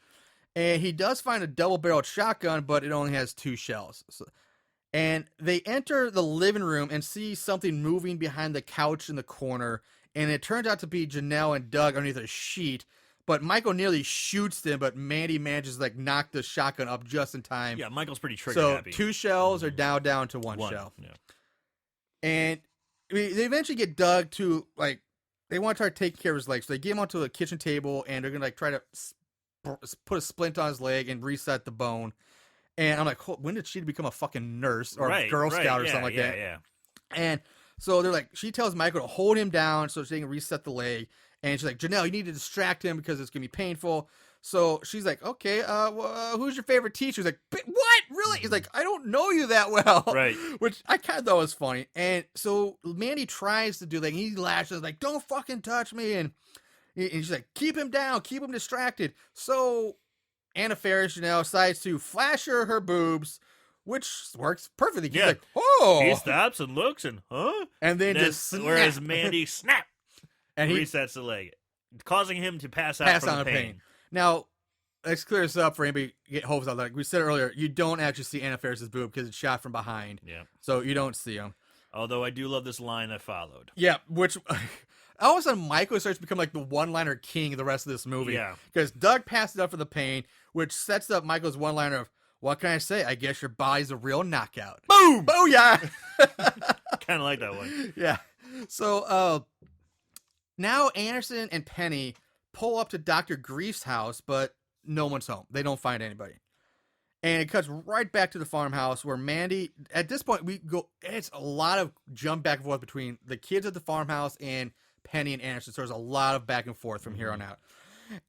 S1: and he does find a double-barreled shotgun, but it only has 2 shells. So, and they enter the living room and see something moving behind the couch in the corner, and it turns out to be Janelle and Doug underneath a sheet. But Michael nearly shoots them, but Mandy manages to like knock the shotgun up just in time.
S3: Yeah, Michael's pretty trigger
S1: So
S3: happy.
S1: 2 shells are down to one shell.
S3: Yeah.
S1: And they eventually get Doug to like they want to try to take care of his leg, so they get him onto a kitchen table and they're gonna like try to put a splint on his leg and reset the bone. And I'm like, when did she become a fucking nurse or a Girl Scout or something like that?
S3: Yeah.
S1: And so they're like, she tells Michael to hold him down so she can reset the leg. And she's like, Janelle, you need to distract him because it's gonna be painful. So she's like, okay, who's your favorite teacher? He's like, what? Really? He's like, I don't know you that well.
S3: Right.
S1: Which I kind of thought was funny. And so Mandy tries to do that. And he lashes like, don't fucking touch me. And she's like, keep him down, keep him distracted. So Anna Faris, Janelle, decides to flash her boobs, which works perfectly. He's
S3: Yeah.
S1: like, oh.
S3: He stops and looks and
S1: And then
S3: Then-
S1: just snap.
S3: whereas Mandy snap
S1: and he
S3: resets the leg, causing him to pass out
S1: pass
S3: from
S1: on
S3: the
S1: a pain. Now, let's clear this up for anybody get hopes out. Like we said earlier, you don't actually see Anna Faris's boob because it's shot from behind.
S3: Yeah.
S1: So you don't see them.
S3: Although I do love this line that followed.
S1: Yeah, which all of a sudden Michael starts to become like the one-liner king of the rest of this movie.
S3: Yeah.
S1: Because Doug passes up for the pain, which sets up Michael's one-liner of, what can I say? I guess your body's a real knockout. Boom! Booyah!
S3: Kind of like that one.
S1: Yeah. So now Anderson and Penny pull up to Dr. Grief's house, but no one's home. They don't find anybody. And it cuts right back to the farmhouse where Mandy, at this point, it's a lot of jump back and forth between the kids at the farmhouse and Penny and Anderson. So there's a lot of back and forth from here on out.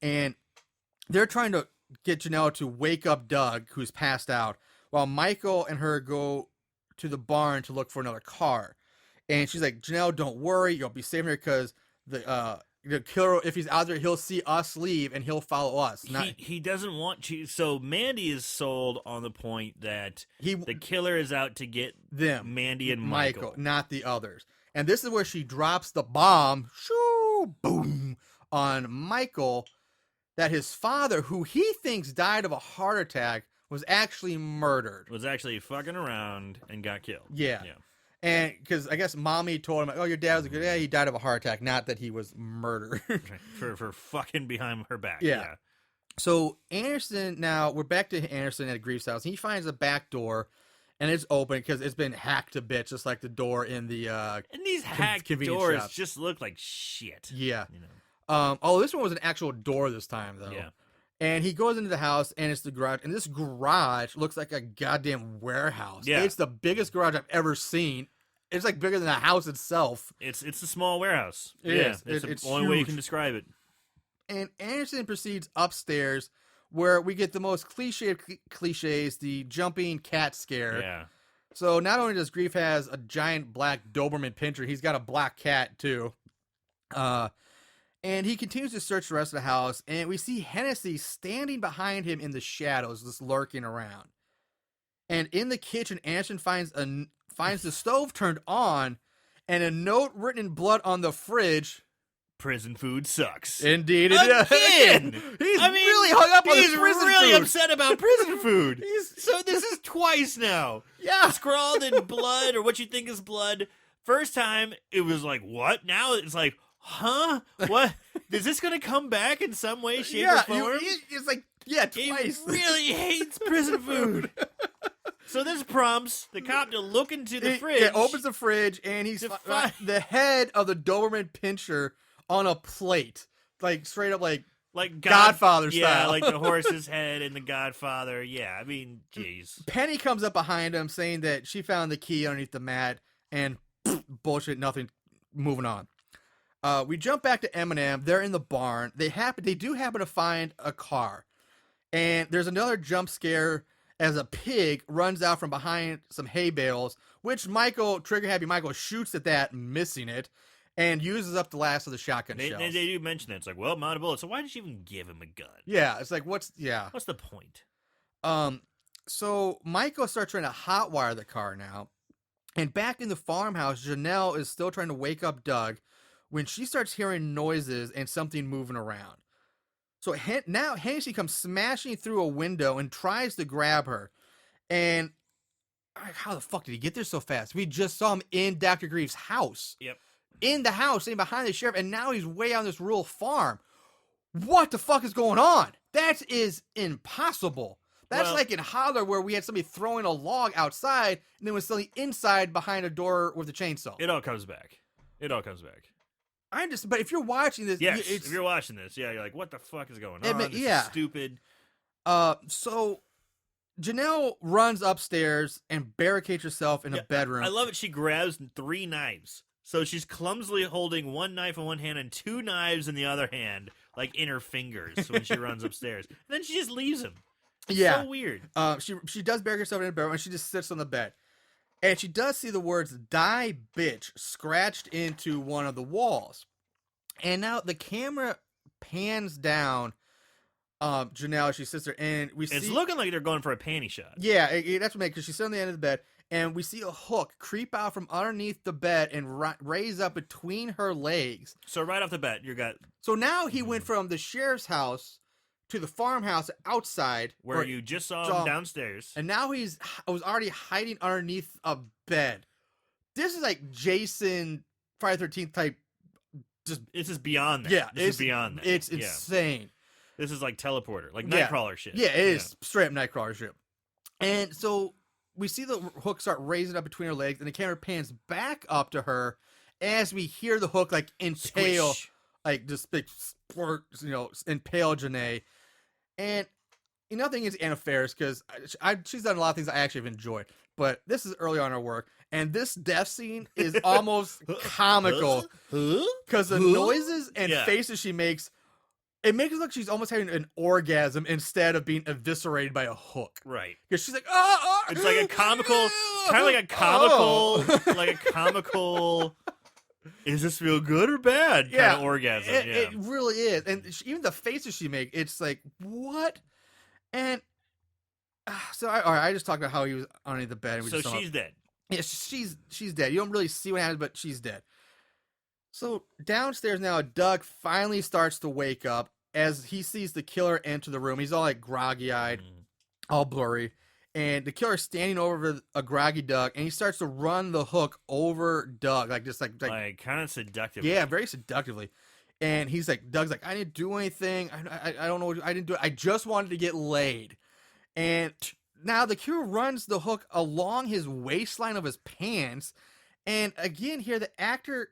S1: And they're trying to get Janelle to wake up Doug, who's passed out, while Michael and her go to the barn to look for another car. And she's like, Janelle, don't worry. You'll be safe here because the killer, if he's out there, he'll see us leave and he'll follow us.
S3: He doesn't want to. So Mandy is sold on the point that
S1: He
S3: the killer is out to get
S1: them,
S3: Mandy and Michael.
S1: not the others. And this is where she drops the bomb, shoo, boom, on Michael, that his father, who he thinks died of a heart attack, was actually murdered.
S3: Was actually fucking around and got killed.
S1: Yeah. And because I guess mommy told him, oh, your dad was a good, he died of a heart attack, not that he was murdered.
S3: for fucking behind her back.
S1: Yeah. So Anderson, now we're back to Anderson at Grief's house. He finds a back door, and it's open because it's been hacked to bits, just like the door in the
S3: And these hacked
S1: convenience
S3: doors
S1: shop.
S3: just look like shit.
S1: Yeah.
S3: You know?
S1: Oh, this one was an actual door this time, though.
S3: Yeah.
S1: And he goes into the house, and it's the garage. And this garage looks like a goddamn warehouse.
S3: Yeah.
S1: It's the biggest garage I've ever seen. It's like bigger than the house itself.
S3: It's a small warehouse.
S1: It is.
S3: It's
S1: It's
S3: the only way you
S1: huge.
S3: can describe it.
S1: And Anderson proceeds upstairs, where we get the most cliches, the jumping cat scare.
S3: Yeah.
S1: So not only does Grief has a giant black Doberman pinscher, he's got a black cat too. And he continues to search the rest of the house, and we see Hennessy standing behind him in the shadows, just lurking around. And in the kitchen, Anderson finds the stove turned on, and a note written in blood on the fridge.
S3: Prison food sucks.
S1: Indeed, it is.
S3: Again!
S1: He's
S3: I mean,
S1: really hung up on his
S3: He's
S1: prison
S3: really
S1: food.
S3: upset about prison food.
S1: He's-
S3: So this is twice now.
S1: Yeah.
S3: Scrawled in blood, or what you think is blood. First time, it was like, what? Now it's like, huh? What? Is this going to come back in some way, shape, or form?
S1: It's like, yeah,
S3: He
S1: twice.
S3: really hates prison food. So this prompts the cop to look into the fridge.
S1: It opens the fridge, and he's
S3: To
S1: got the head of the Doberman pinscher on a plate. Like, straight up, like Godfather
S3: Yeah,
S1: style.
S3: like the horse's head in The Godfather. Yeah, I mean, jeez.
S1: Penny comes up behind him saying that she found the key underneath the mat, and bullshit, nothing, moving on. We jump back to Eminem. They're in the barn. They do happen to find a car. And there's another jump scare as a pig runs out from behind some hay bales, which trigger happy Michael shoots at that, missing it, and uses up the last of the shotgun
S3: They
S1: shells.
S3: do mention it. It's like, well, I'm out of bullets. So why did you even give him a gun?
S1: Yeah, it's like, what's
S3: the point?
S1: So Michael starts trying to hotwire the car now. And back in the farmhouse, Janelle is still trying to wake up Doug when she starts hearing noises and something moving around. So now Hennessy comes smashing through a window and tries to grab her. And how the fuck did he get there so fast? We just saw him in Dr. Grief's house.
S3: Yep.
S1: In the house, sitting behind the sheriff, and now he's way on this rural farm. What the fuck is going on? That is impossible. That's like in Holler, where we had somebody throwing a log outside and then was suddenly inside behind a door with a chainsaw.
S3: It all comes back.
S1: But if you're watching this,
S3: Yes, if you're watching this, you're like, what the fuck is going on? This
S1: yeah.
S3: is stupid.
S1: So Janelle runs upstairs and barricades herself in a bedroom.
S3: I love it. She grabs 3 knives. So she's clumsily holding 1 knife in one hand and 2 knives in the other hand, like in her fingers when she runs upstairs. And then she just leaves him. It's so weird.
S1: She does barricade herself in a bedroom and she just sits on the bed. And she does see the words "Die, bitch" scratched into one of the walls. And now the camera pans down Janelle, she sits there, and we see...
S3: It's looking like they're going for a panty shot.
S1: Yeah, that's what makes, because she's sitting on the end of the bed, and we see a hook creep out from underneath the bed and raise up between her legs.
S3: So right off the bat, you got...
S1: So now he went from the sheriff's house to the farmhouse outside.
S3: Where you just saw him downstairs.
S1: And now I was already hiding underneath a bed. This is like Jason, Friday the 13th type.
S3: This is beyond that.
S1: Yeah.
S3: This is beyond that.
S1: It's insane.
S3: This is like teleporter, like Nightcrawler shit.
S1: Yeah, it is straight up Nightcrawler shit. And so we see the hook start raising up between her legs, and the camera pans back up to her as we hear the hook like impale, like just big squirt, impale Janae. And nothing is Anna Faris, because she's done a lot of things I actually have enjoyed. But this is early on in her work, and this death scene is almost comical because the noises and faces she makes. It makes it look like she's almost having an orgasm instead of being eviscerated by a hook.
S3: Right.
S1: Because she's like,
S3: it's like a comical, kind of like a comical Does this feel good or bad?
S1: Yeah,
S3: Kind of orgasm.
S1: It really is. And even the faces she makes, it's like, what? And so all right, I just talked about how he was underneath the bed. And we
S3: So
S1: just
S3: she's dead.
S1: yeah, she's dead. You don't really see what happens, but she's dead. So downstairs now, Doug finally starts to wake up as he sees the killer enter the room. He's all like groggy-eyed, all blurry. And the killer's standing over a groggy Doug, and he starts to run the hook over Doug, like just like
S3: kind of seductively.
S1: yeah, very seductively. And he's like, Doug's like, I didn't do anything. I don't know. I didn't do it. I just wanted to get laid. And now the killer runs the hook along his waistline of his pants. And again, here the actor,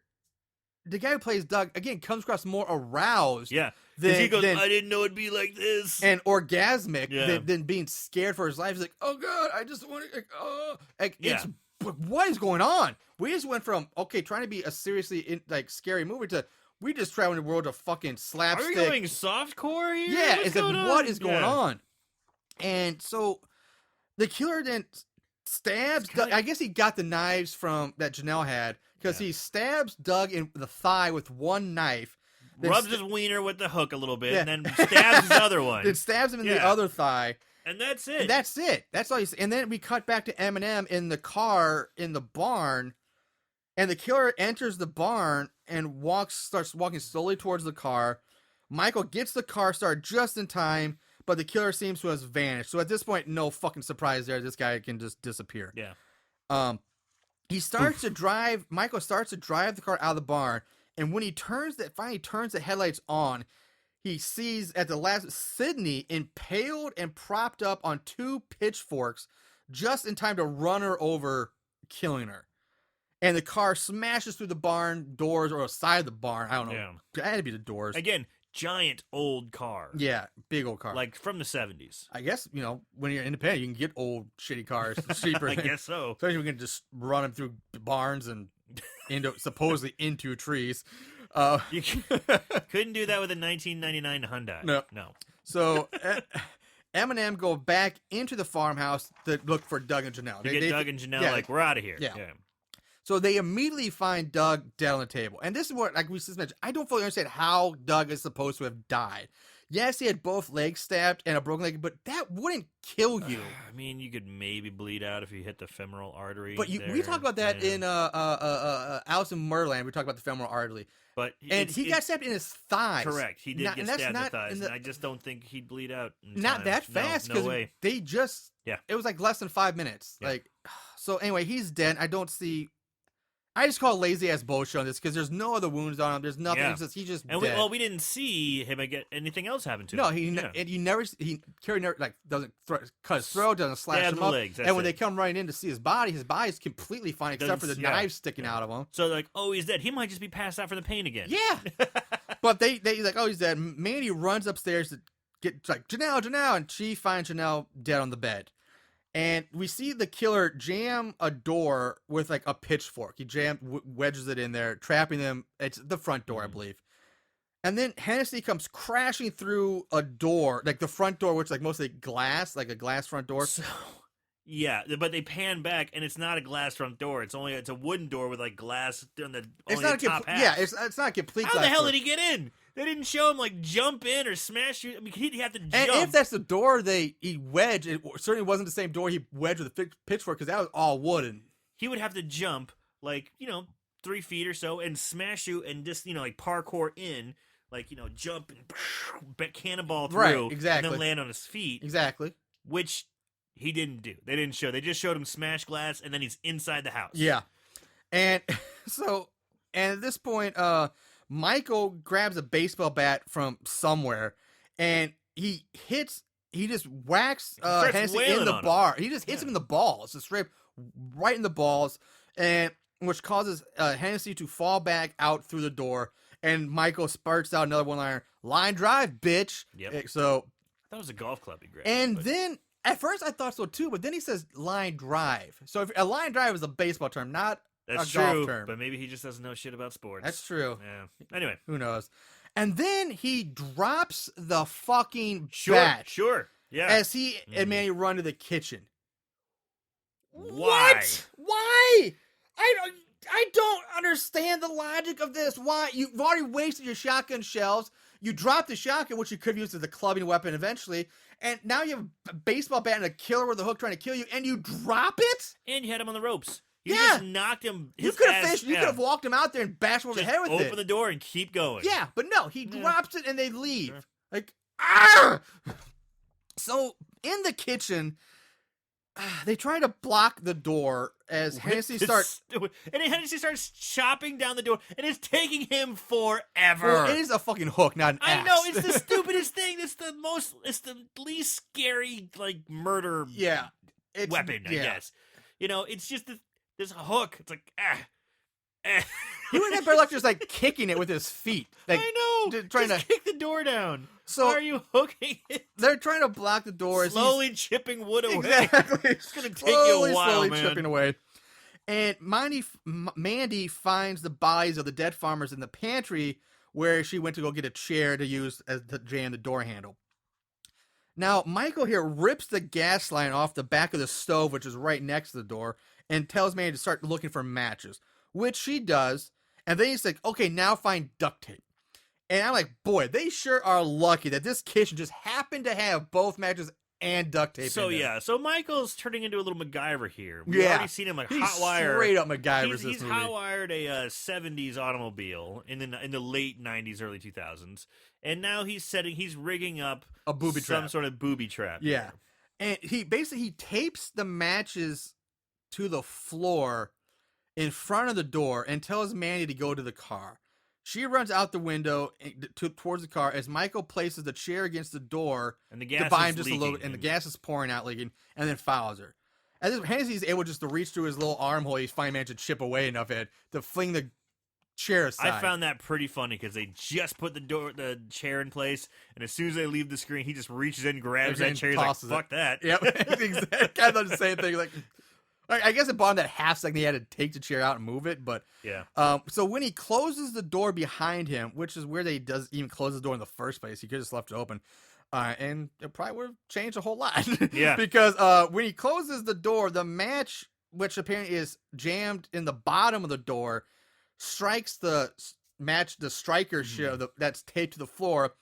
S1: the guy who plays Doug, again comes across more aroused.
S3: Yeah.
S1: Than,
S3: he goes,
S1: than,
S3: I didn't know it'd be like this.
S1: and orgasmic
S3: Yeah.
S1: than being scared for his life. He's like, oh God, I just want to,
S3: Yeah.
S1: it's, what is going on? We just went from, okay, trying to be a seriously scary movie to, we just traveled in the world of fucking
S3: Are
S1: slapstick.
S3: we going softcore here?
S1: Yeah,
S3: What's
S1: it's like,
S3: going on?
S1: what is going
S3: Yeah.
S1: on? And so the killer then stabs Doug. I guess he got the knives from that Janelle had, because he stabs Doug in the thigh with one knife. Then
S3: Rubs his wiener with the hook a little bit,
S1: Yeah.
S3: and then stabs his other one.
S1: Then stabs him in the
S3: Yeah.
S1: other thigh.
S3: And that's it.
S1: And that's it. That's all you see. And then we cut back to Eminem in the car in the barn, and the killer enters the barn and starts walking slowly towards the car. Michael gets the car started just in time, but the killer seems to have vanished. So at this point, no fucking surprise there. This guy can just disappear.
S3: Yeah.
S1: He starts to drive. Michael starts to drive the car out of the barn, and when he finally turns the headlights on, he sees at the last Sydney impaled and propped up on 2 pitchforks, just in time to run her over, killing her. And the car smashes through the barn doors or the side of the barn. I don't know.
S3: Yeah.
S1: It had to be the doors.
S3: Again, giant old car.
S1: Yeah, big old car.
S3: Like from the 70s.
S1: I guess, when you're independent, you can get old shitty cars cheaper.
S3: I guess so.
S1: Especially we can just run them through barns and supposedly into trees.
S3: You couldn't do that with a 1999 Hyundai.
S1: No. So Eminem go back into the farmhouse to look for Doug and Janelle.
S3: They get Doug and Janelle
S1: yeah.
S3: like, we're out of here.
S1: Yeah. So they immediately find Doug dead on the table. And this is what, like we just mentioned, I don't fully understand how Doug is supposed to have died. Yes, he had both legs stabbed and a broken leg, but that wouldn't kill you.
S3: I mean, you could maybe bleed out if you hit the femoral artery.
S1: But we talked about that in Alice in Murderland. We talked about the femoral artery.
S3: But
S1: he got stabbed in his thighs.
S3: Correct. He did get stabbed in the thighs.
S1: the-
S3: And I just don't think he'd bleed out. In
S1: Not
S3: time.
S1: that fast,
S3: No
S1: because
S3: way.
S1: they just it was like less than 5 minutes.
S3: Yeah.
S1: Like, so anyway, he's dead. I just call it lazy ass bullshit on this because there's no other wounds on him. There's nothing.
S3: Yeah.
S1: It's just, he's just
S3: And
S1: dead.
S3: we didn't see him get anything else happen to
S1: No,
S3: him.
S1: Kerry never doesn't cut his throat, doesn't slash
S3: Stabs
S1: him
S3: the
S1: up.
S3: legs, that's
S1: And when
S3: it.
S1: they come running in to see his body's completely fine except for the
S3: Doesn't- yeah.
S1: knives sticking out of him.
S3: So like, oh, he's dead. He might just be passed out for the pain again.
S1: Yeah, but they like, oh, he's dead. Mandy runs upstairs to get like Janelle, and she finds Janelle dead on the bed. And we see the killer jam a door with like a pitchfork. He wedges it in there, trapping them. It's the front door, I believe. And then Hennessy comes crashing through a door, like the front door, which is like mostly glass, like a glass front door.
S3: So, yeah, but they pan back, and it's not a glass front door. It's a wooden door with like glass on the top half.
S1: Yeah, it's not a complete.
S3: How
S1: glass
S3: the hell
S1: door.
S3: did he get in? They didn't show him like jump in or smash you. I mean, he'd have to jump.
S1: And if that's the door he wedged, it certainly wasn't the same door he wedged with a pitchfork because that was all wooden.
S3: He would have to jump like 3 feet or so and smash you and just like parkour in, like jump and cannonball through,
S1: Right, exactly.
S3: and then land on his feet.
S1: Exactly.
S3: Which he didn't do. They didn't show. They just showed him smash glass, and then he's inside the house.
S1: Yeah. And and at this point, Michael grabs a baseball bat from somewhere, and he just whacks
S3: starts
S1: Hennessy
S3: wailing
S1: in the
S3: on him.
S1: bar. He just hits him in the balls, just straight right in the balls, and which causes Hennessy to fall back out through the door. And Michael spurts out another one-liner, "Line drive, bitch."
S3: Yep.
S1: So
S3: That was a golf club he grabbed.
S1: and
S3: but-
S1: then at first I thought so too, but then he says line drive. So if a line drive is a baseball term, not
S3: that's
S1: a golf
S3: true,
S1: term.
S3: but maybe he just doesn't know shit about sports.
S1: That's true.
S3: Yeah. Anyway,
S1: Who knows? And then he drops the fucking
S3: sure,
S1: bat
S3: sure, yeah.
S1: as he and Manny run to the kitchen.
S3: Why?
S1: What? Why? I don't. I don't understand the logic of this. Why? You've already wasted your shotgun shells. You dropped the shotgun, which you could have used as a clubbing weapon eventually, and now you have a baseball bat and a killer with a hook trying to kill you, and you drop it?
S3: And you had him on the ropes. You
S1: Yeah.
S3: just knocked him.
S1: You could have finished. You could have walked him out there and bashed him over the head with it.
S3: Open the door and keep going.
S1: Yeah, but no, he drops it and they leave. Sure. Like, ah! So in the kitchen, they try to block the door as Hennessy starts.
S3: And Hennessy starts chopping down the door, and it's taking him forever.
S1: Well, it is a fucking hook, not an axe.
S3: I know, it's the stupidest thing. It's the least scary, like, murder weapon, I guess. You know, it's just this hook. It's like,
S1: He would have better luck just like kicking it with his feet. Like,
S3: I know.
S1: Trying
S3: just
S1: to
S3: kick the door down.
S1: So
S3: why are you hooking it?
S1: They're trying to block the door.
S3: Slowly chipping wood away.
S1: Exactly.
S3: It's going to take you a while,
S1: slowly
S3: man.
S1: chipping away. And Mandy finds the bodies of the dead farmers in the pantry where she went to go get a chair to use as to jam the door handle. Now, Michael here rips the gas line off the back of the stove, which is right next to the door, and tells Mandy to start looking for matches, which she does. And then he's like, okay, now find duct tape. And I'm like, boy, they sure are lucky that this kitchen just happened to have both matches and duct tape.
S3: So
S1: in there.
S3: so Michael's turning into a little MacGyver here. We've already seen him like hotwire.
S1: Straight up MacGyver's
S3: He's hotwired a 70s automobile in the late 90s, early 2000s, and now he's rigging up
S1: a booby trap,
S3: some sort of booby trap.
S1: Yeah, and he tapes the matches to the floor in front of the door and tells Mandy to go to the car. She runs out the window towards the car as Michael places the chair against the door
S3: and the gas
S1: to buy him
S3: is
S1: just
S3: leaking,
S1: a little, and the gas is pouring out, leaking, and then follows her. As Hennessy's able just to reach through his little armhole, he's finally managed to chip away enough at to fling the chair aside.
S3: I found that pretty funny because they just put the chair in place, and as soon as they leave the screen, he just reaches in, grabs that chair, he's like, "Fuck that!"
S1: Yep, exactly. Kind of the same thing. Like, I guess it bought him that half second he had to take the chair out and move it, but
S3: yeah.
S1: So when he closes the door behind him, which is where they does even close the door in the first place, he could have just left it open, and it probably would have changed a whole lot.
S3: Yeah,
S1: because when he closes the door, the match, which apparently is jammed in the bottom of the door, strikes the striker that's taped to the floor,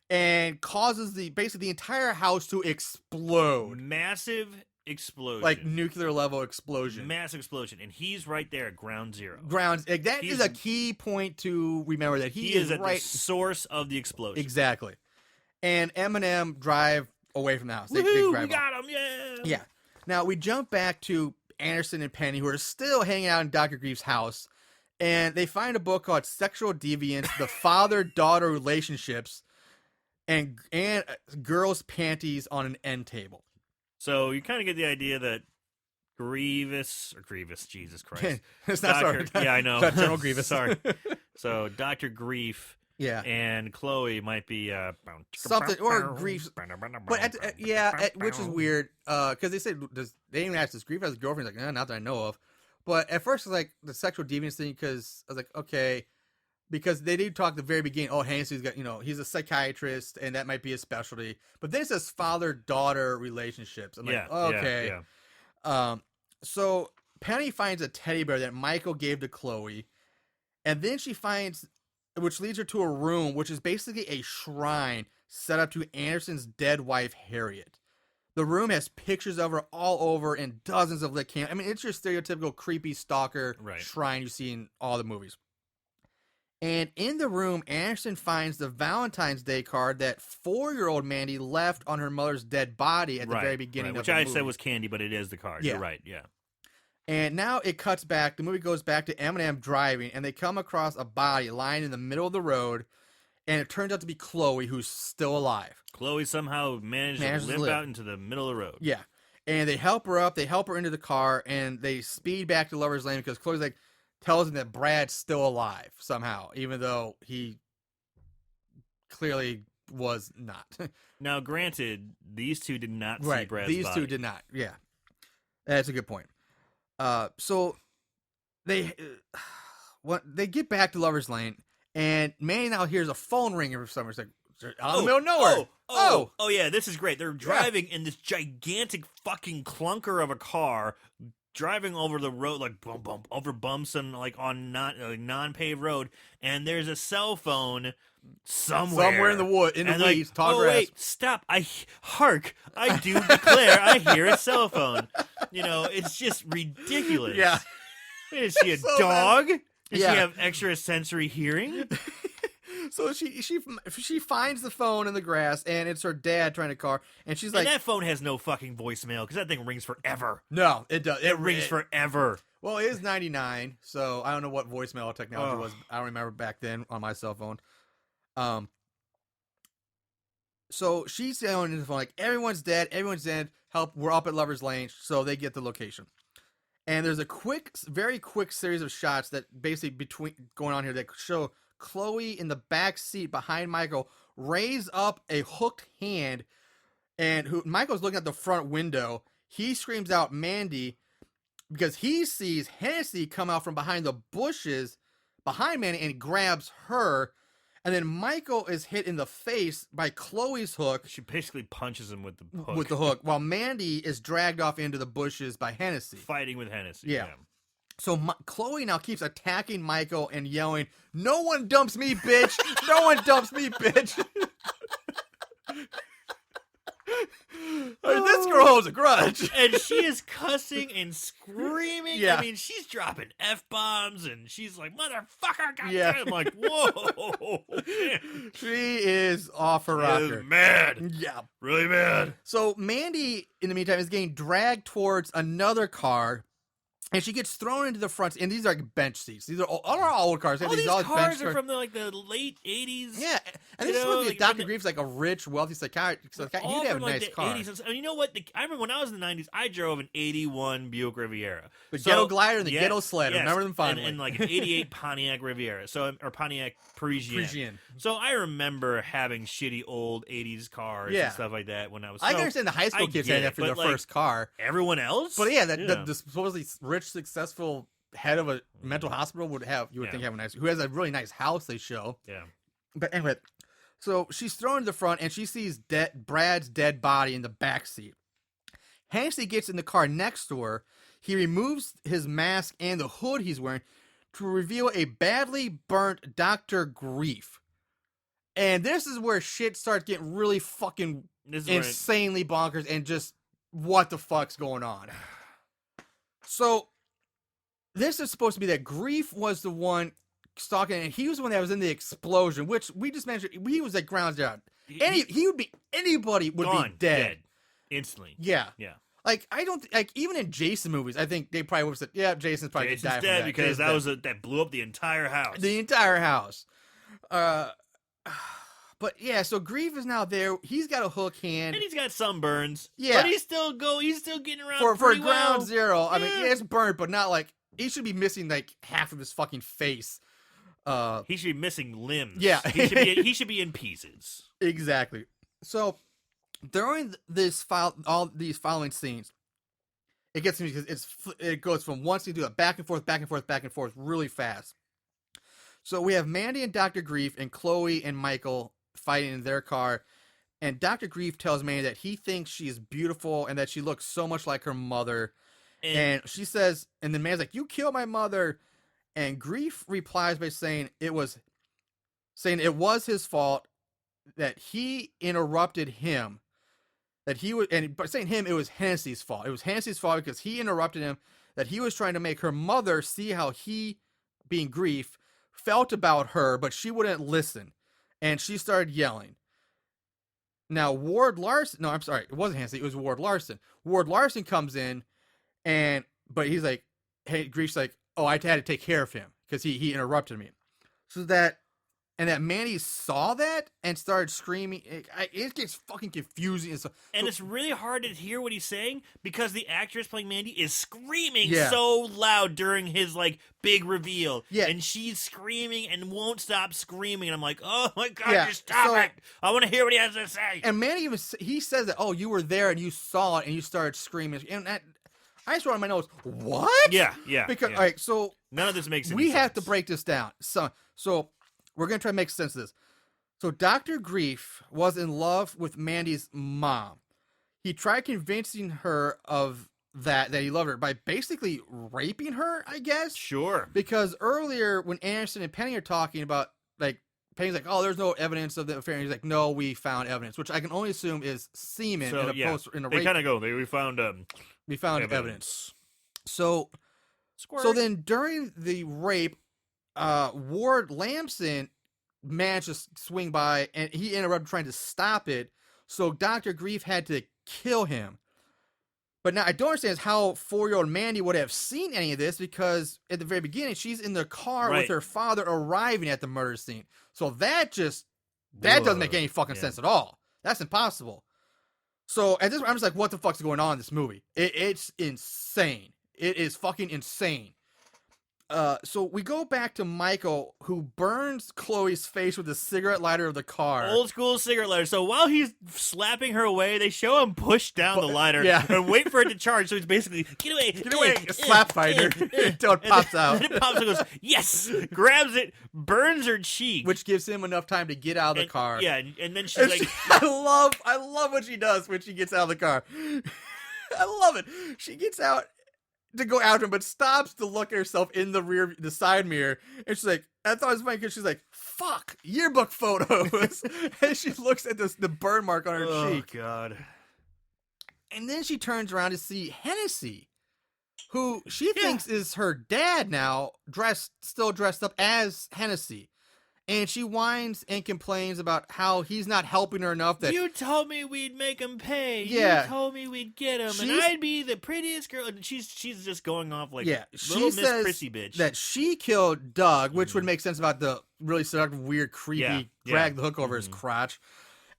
S1: and causes basically the entire house to explode.
S3: Massive explosion,
S1: like nuclear level explosion,
S3: massive explosion, and he's right there at ground zero.
S1: That is a key point to remember, that he is
S3: at
S1: right
S3: the source of the explosion.
S1: Exactly. And Eminem drive away from the house.
S3: Woohoo, we got him! Yeah.
S1: Now we jump back to Anderson and Penny, who are still hanging out in Dr. Grief's house, and they find a book called "Sexual Deviance: The Father-Daughter Relationships," and girls' panties on an end table.
S3: So you kind of get the idea that Grievous, Jesus Christ.
S1: It's not
S3: Doctor,
S1: sorry.
S3: Yeah, I know.
S1: Not General Grievous.
S3: Sorry. So Dr. Grief and Chloe might be
S1: something, or Grief. But which is weird, because they said, they even asked, does Grief has a girlfriend? He's like, not that I know of. But at first it's like the sexual deviance thing, because I was like, okay, because they did talk at the very beginning, Hennessy's got, he's a psychiatrist, and that might be his specialty. But then it says father-daughter relationships. I'm like, okay. Yeah. So Penny finds a teddy bear that Michael gave to Chloe, and then she finds, which leads her to a room, which is basically a shrine set up to Anderson's dead wife, Harriet. The room has pictures of her all over and dozens of lit candles. I mean, it's your stereotypical creepy stalker shrine you see in all the movies. And in the room, Anderson finds the Valentine's Day card that 4-year-old Mandy left on her mother's dead body at the very beginning of the movie.
S3: Which I said was candy, but it is the card.
S1: Yeah.
S3: You're right, yeah.
S1: And now it cuts back. The movie goes back to Eminem driving, and they come across a body lying in the middle of the road, and it turns out to be Chloe, who's still alive.
S3: Chloe somehow managed to limp out into the middle of the road.
S1: Yeah. And they help her up. They help her into the car, and they speed back to Lover's Lane because Chloe's like, tells him that Brad's still alive somehow, even though he clearly was not.
S3: Now, granted, these two did not see Brad's body.
S1: These two did not. Yeah, that's a good point. So they get back to Lover's Lane, and Manny now hears a phone ringing from somewhere. It's like, out of the middle of nowhere.
S3: Oh, yeah, this is great. They're driving in this gigantic fucking clunker of a car driving over the road, like bump, bump, over bumps and like on non-paved road, and there's a cell phone somewhere
S1: in the wood, in the
S3: and like,
S1: weeds, tall
S3: oh
S1: grass.
S3: wait, stop! Hark! I do declare, I hear a cell phone. You know, it's just ridiculous.
S1: Yeah.
S3: Is she a
S1: So
S3: dog? Does
S1: Yeah.
S3: she have extra sensory hearing?
S1: So she finds the phone in the grass, and it's her dad trying to call, and she's like,
S3: And that phone has no fucking voicemail because that thing rings forever.
S1: "No, it does.
S3: It rings forever.
S1: Well, it is 99, so I don't know what voicemail technology was. I don't remember back then on my cell phone. So she's on the phone like, everyone's dead, help, we're up at Lover's Lane, so they get the location. And there's a very quick series of shots that basically going on here that show Chloe in the back seat behind Michael raise up a hooked hand, and Michael's looking at the front window. He screams out Mandy because he sees Hennessy come out from behind the bushes behind Mandy and grabs her. And then Michael is hit in the face by Chloe's hook.
S3: She basically punches him with the
S1: hook. While Mandy is dragged off into the bushes by Hennessy.
S3: Fighting with Hennessy.
S1: Yeah. So Chloe now keeps attacking Michael and yelling, "No one dumps me, bitch! No one dumps me, bitch!" I mean, this girl holds a grudge.
S3: And she is cussing and screaming.
S1: Yeah.
S3: I mean, she's dropping F-bombs and she's like, motherfucker, goddamn.
S1: Yeah.
S3: I'm like, whoa.
S1: She is off her rocker.
S3: Is mad.
S1: Yeah.
S3: Really mad.
S1: So Mandy, in the meantime, is getting dragged towards another car, and she gets thrown into the front. And these are like bench seats. These are all our old cars.
S3: All these
S1: bench
S3: cars are from the late 80s.
S1: Yeah, and this is what Dr. Grief's like a rich, wealthy psychiatrist. So he'd
S3: all
S1: have a
S3: from
S1: nice
S3: the
S1: car.
S3: 80s. And you know what? I remember when I was in the 90s, I drove an 81 Buick Riviera.
S1: The ghetto glider and the ghetto sled.
S3: Yes,
S1: Remember them finally.
S3: and like an 88 Pontiac Riviera. Or Pontiac Parisienne. So I remember having shitty old 80s cars and stuff like that when I was.
S1: I can understand the high school kids had that for their first car.
S3: Everyone else?
S1: But yeah, the supposedly rich, successful head of a mental hospital would have, you would think, have a nice, who has a really nice house they show.
S3: Yeah.
S1: But anyway, so she's thrown to the front and she sees Brad's dead body in the back seat. Hennessy gets in the car next to her. He removes his mask and the hood he's wearing to reveal a badly burnt Dr. Grief. And this is where shit starts getting really fucking insanely bonkers and just what the fuck's going on. So this is supposed to be that Grief was the one stalking, and he was the one that was in the explosion, which we just mentioned. He was at ground zero. Anybody would be dead
S3: instantly.
S1: Yeah.
S3: Yeah.
S1: Like, I don't, like, even in Jason movies, I think they probably would have said, yeah, Jason's probably
S3: Jason's
S1: dead
S3: dead because that blew up the entire house.
S1: The entire house. But yeah, so Grief is now there. He's got a hook hand.
S3: And he's got sunburns.
S1: Yeah.
S3: But he's still getting around
S1: for
S3: pretty
S1: ground
S3: well.
S1: zero.
S3: Yeah.
S1: I mean, it's burnt, but not like, he should be missing like half of his fucking face.
S3: He should be missing limbs.
S1: Yeah.
S3: he should be in pieces.
S1: Exactly. So during all these following scenes, it gets me because it goes from one scene to a back and forth really fast. So we have Mandy and Dr. Grief and Chloe and Michael fighting in their car, and Dr. Grief tells Mandy that he thinks she is beautiful and that she looks so much like her mother. And she says, and then Mandy's like, "You killed my mother." And Grief replies by saying it was his fault, that he interrupted him, and by saying him, it was Hennessy's fault. It was Hennessy's fault because he interrupted him, that he was trying to make her mother see how he, being Grief, felt about her, but she wouldn't listen. And she started yelling. Now, it wasn't Hennessy, it was Ward Larson. Ward Larson comes in, but he's like, hey, Grief's like, oh, I had to take care of him because he interrupted me. So that Mandy saw that and started screaming. It gets fucking confusing.
S3: And it's really hard to hear what he's saying because the actress playing Mandy is screaming
S1: Yeah.
S3: so loud during his like big reveal.
S1: Yeah.
S3: And she's screaming and won't stop screaming. And I'm like, oh my God,
S1: Yeah,
S3: just stop
S1: so-
S3: it. I want to hear what he has to say.
S1: And Mandy he says that, oh, you were there and you saw it and you started screaming. And I just wrote on my notes, what?
S3: Yeah.
S1: Because,
S3: yeah.
S1: all right, so
S3: None of this makes any
S1: we
S3: sense.
S1: have to break this down. So we're going to try to make sense of this. So Dr. Grief was in love with Mandy's mom. He tried convincing her of that he loved her by basically raping her, I guess.
S3: Sure.
S1: Because earlier when Anderson and Penny are talking about, like, Penny's like, oh, there's no evidence of the affair. And he's like, no, we found evidence, which I can only assume is semen
S3: So,
S1: in a
S3: yeah,
S1: post in a
S3: they
S1: rape.
S3: kind of go. We found
S1: Evidence. So
S3: Squirt.
S1: then during the rape, Ward Lamson managed to swing by and he interrupted trying to stop it. So Dr. Grief had to kill him. But now I don't understand how 4-year-old Mandy would have seen any of this because at the very beginning she's in the car with her father arriving at the murder scene. So that doesn't make any fucking sense at all. That's impossible. So at this point, I'm just like, what the fuck's going on in this movie? It's insane. It is fucking insane. So we go back to Michael, who burns Chloe's face with the cigarette lighter of the car.
S3: Old school cigarette lighter. So while he's slapping her away, they show him push down the lighter and wait for it to charge. So it's basically, get away.
S1: Get away. Slap fighter until it pops out.
S3: And it pops and goes, yes! Grabs it, burns her cheek.
S1: Which gives him enough time to get out of the car.
S3: Yeah, and then she's like...
S1: I love what she does when she gets out of the car. I love it. She gets out to go after him, but stops to look at herself in the side mirror. And she's like, I thought it was funny because she's like, fuck, yearbook photos. And she looks at the burn mark on her cheek.
S3: Oh, God.
S1: And then she turns around to see Hennessy, who she thinks is her dad now, still dressed up as Hennessy. And she whines and complains about how he's not helping her enough. That
S3: you told me we'd make him pay.
S1: Yeah.
S3: You told me we'd get him, and I'd be the prettiest girl. And she's just going off like little
S1: she
S3: Miss
S1: says
S3: Prissy bitch.
S1: that she killed Doug, which would make sense about the really seductive, weird, creepy drag the hook over his crotch,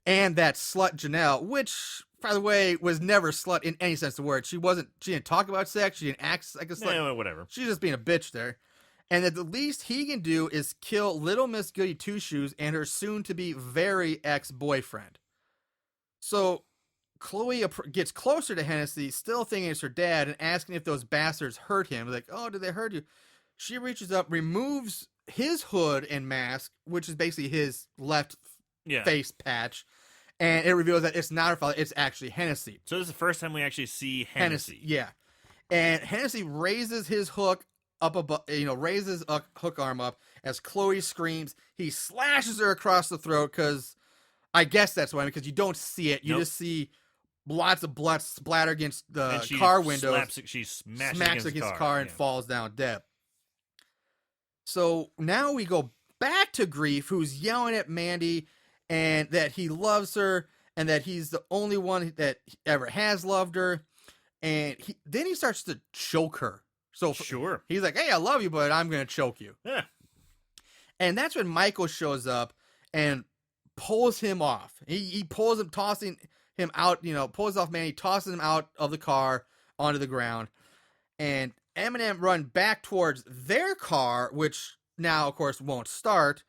S1: and that slut Janelle, which, by the way, was never slut in any sense of the word. She didn't talk about sex. She didn't act like a slut.
S3: Yeah, whatever.
S1: She's just being a bitch there. And that the least he can do is kill little Miss Goody Two-Shoes and her soon-to-be very ex-boyfriend. So Chloe gets closer to Hennessy, still thinking it's her dad, and asking if those bastards hurt him. Like, oh, did they hurt you? She reaches up, removes his hood and mask, which is basically his left face patch, and it reveals that it's not her father, it's actually Hennessy.
S3: So this is the first time we actually see Hennessy.
S1: Yeah. And Hennessy raises his hook up above, raises a hook arm up as Chloe screams. He slashes her across the throat because I guess that's why, because you don't see it. You just see lots of blood splatter against the car windows.
S3: She smacks
S1: against the car and falls down dead. So now we go back to Grief, who's yelling at Mandy and that he loves her and that he's the only one that ever has loved her. And then he starts to choke her. So he's like, hey, I love you, but I'm going to choke you.
S3: Yeah.
S1: And that's when Michael shows up and pulls him off. He pulls him, tossing him out, pulls off Manny, tosses him out of the car onto the ground. And Eminem run back towards their car, which now, of course, won't start.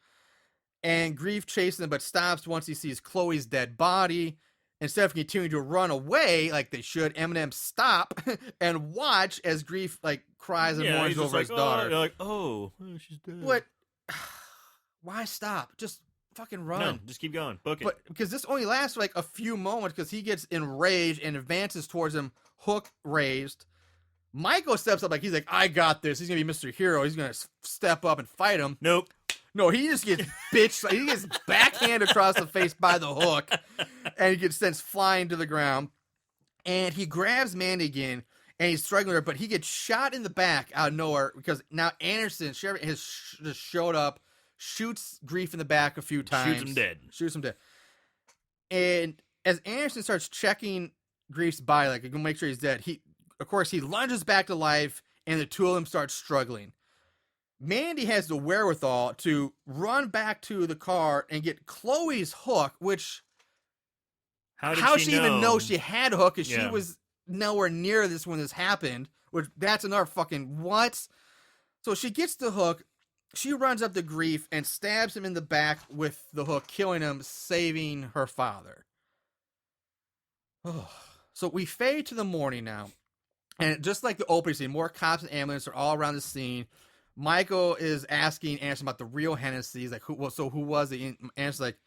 S1: And Grief chases him, but stops once he sees Chloe's dead body. Instead of continuing to run away like they should, Eminem stop and watch as Grief cries and mourns over his daughter.
S3: You're like, oh, she's dead.
S1: What? Why stop? Just fucking run.
S3: No, just keep going. Book it.
S1: But because this only lasts for a few moments, because he gets enraged and advances towards him, hook raised. Michael steps up he's like, I got this. He's gonna be Mr. Hero. He's gonna step up and fight him.
S3: Nope.
S1: No, he just gets bitched. He gets backhanded across the face by the hook, and he gets sent flying to the ground. And he grabs Mandy again, and he's struggling her, but he gets shot in the back out of nowhere because now Anderson, Sheriff, has just showed up, shoots Grief in the back a few times. Shoots him dead. And as Anderson starts checking Grief's body, to make sure he's dead, he lunges back to life, and the two of them start struggling. Mandy has the wherewithal to run back to the car and get Chloe's hook, which how she even know she had a hook, because she was nowhere near this when this happened, which that's another fucking what? So she gets the hook, she runs up to Grief and stabs him in the back with the hook, killing him, saving her father. So we fade to the morning now, and just like the opening scene, more cops and ambulance are all around the scene. Michael is asking Anderson about the real Hennessy. He's like, who was it? And Anderson's like,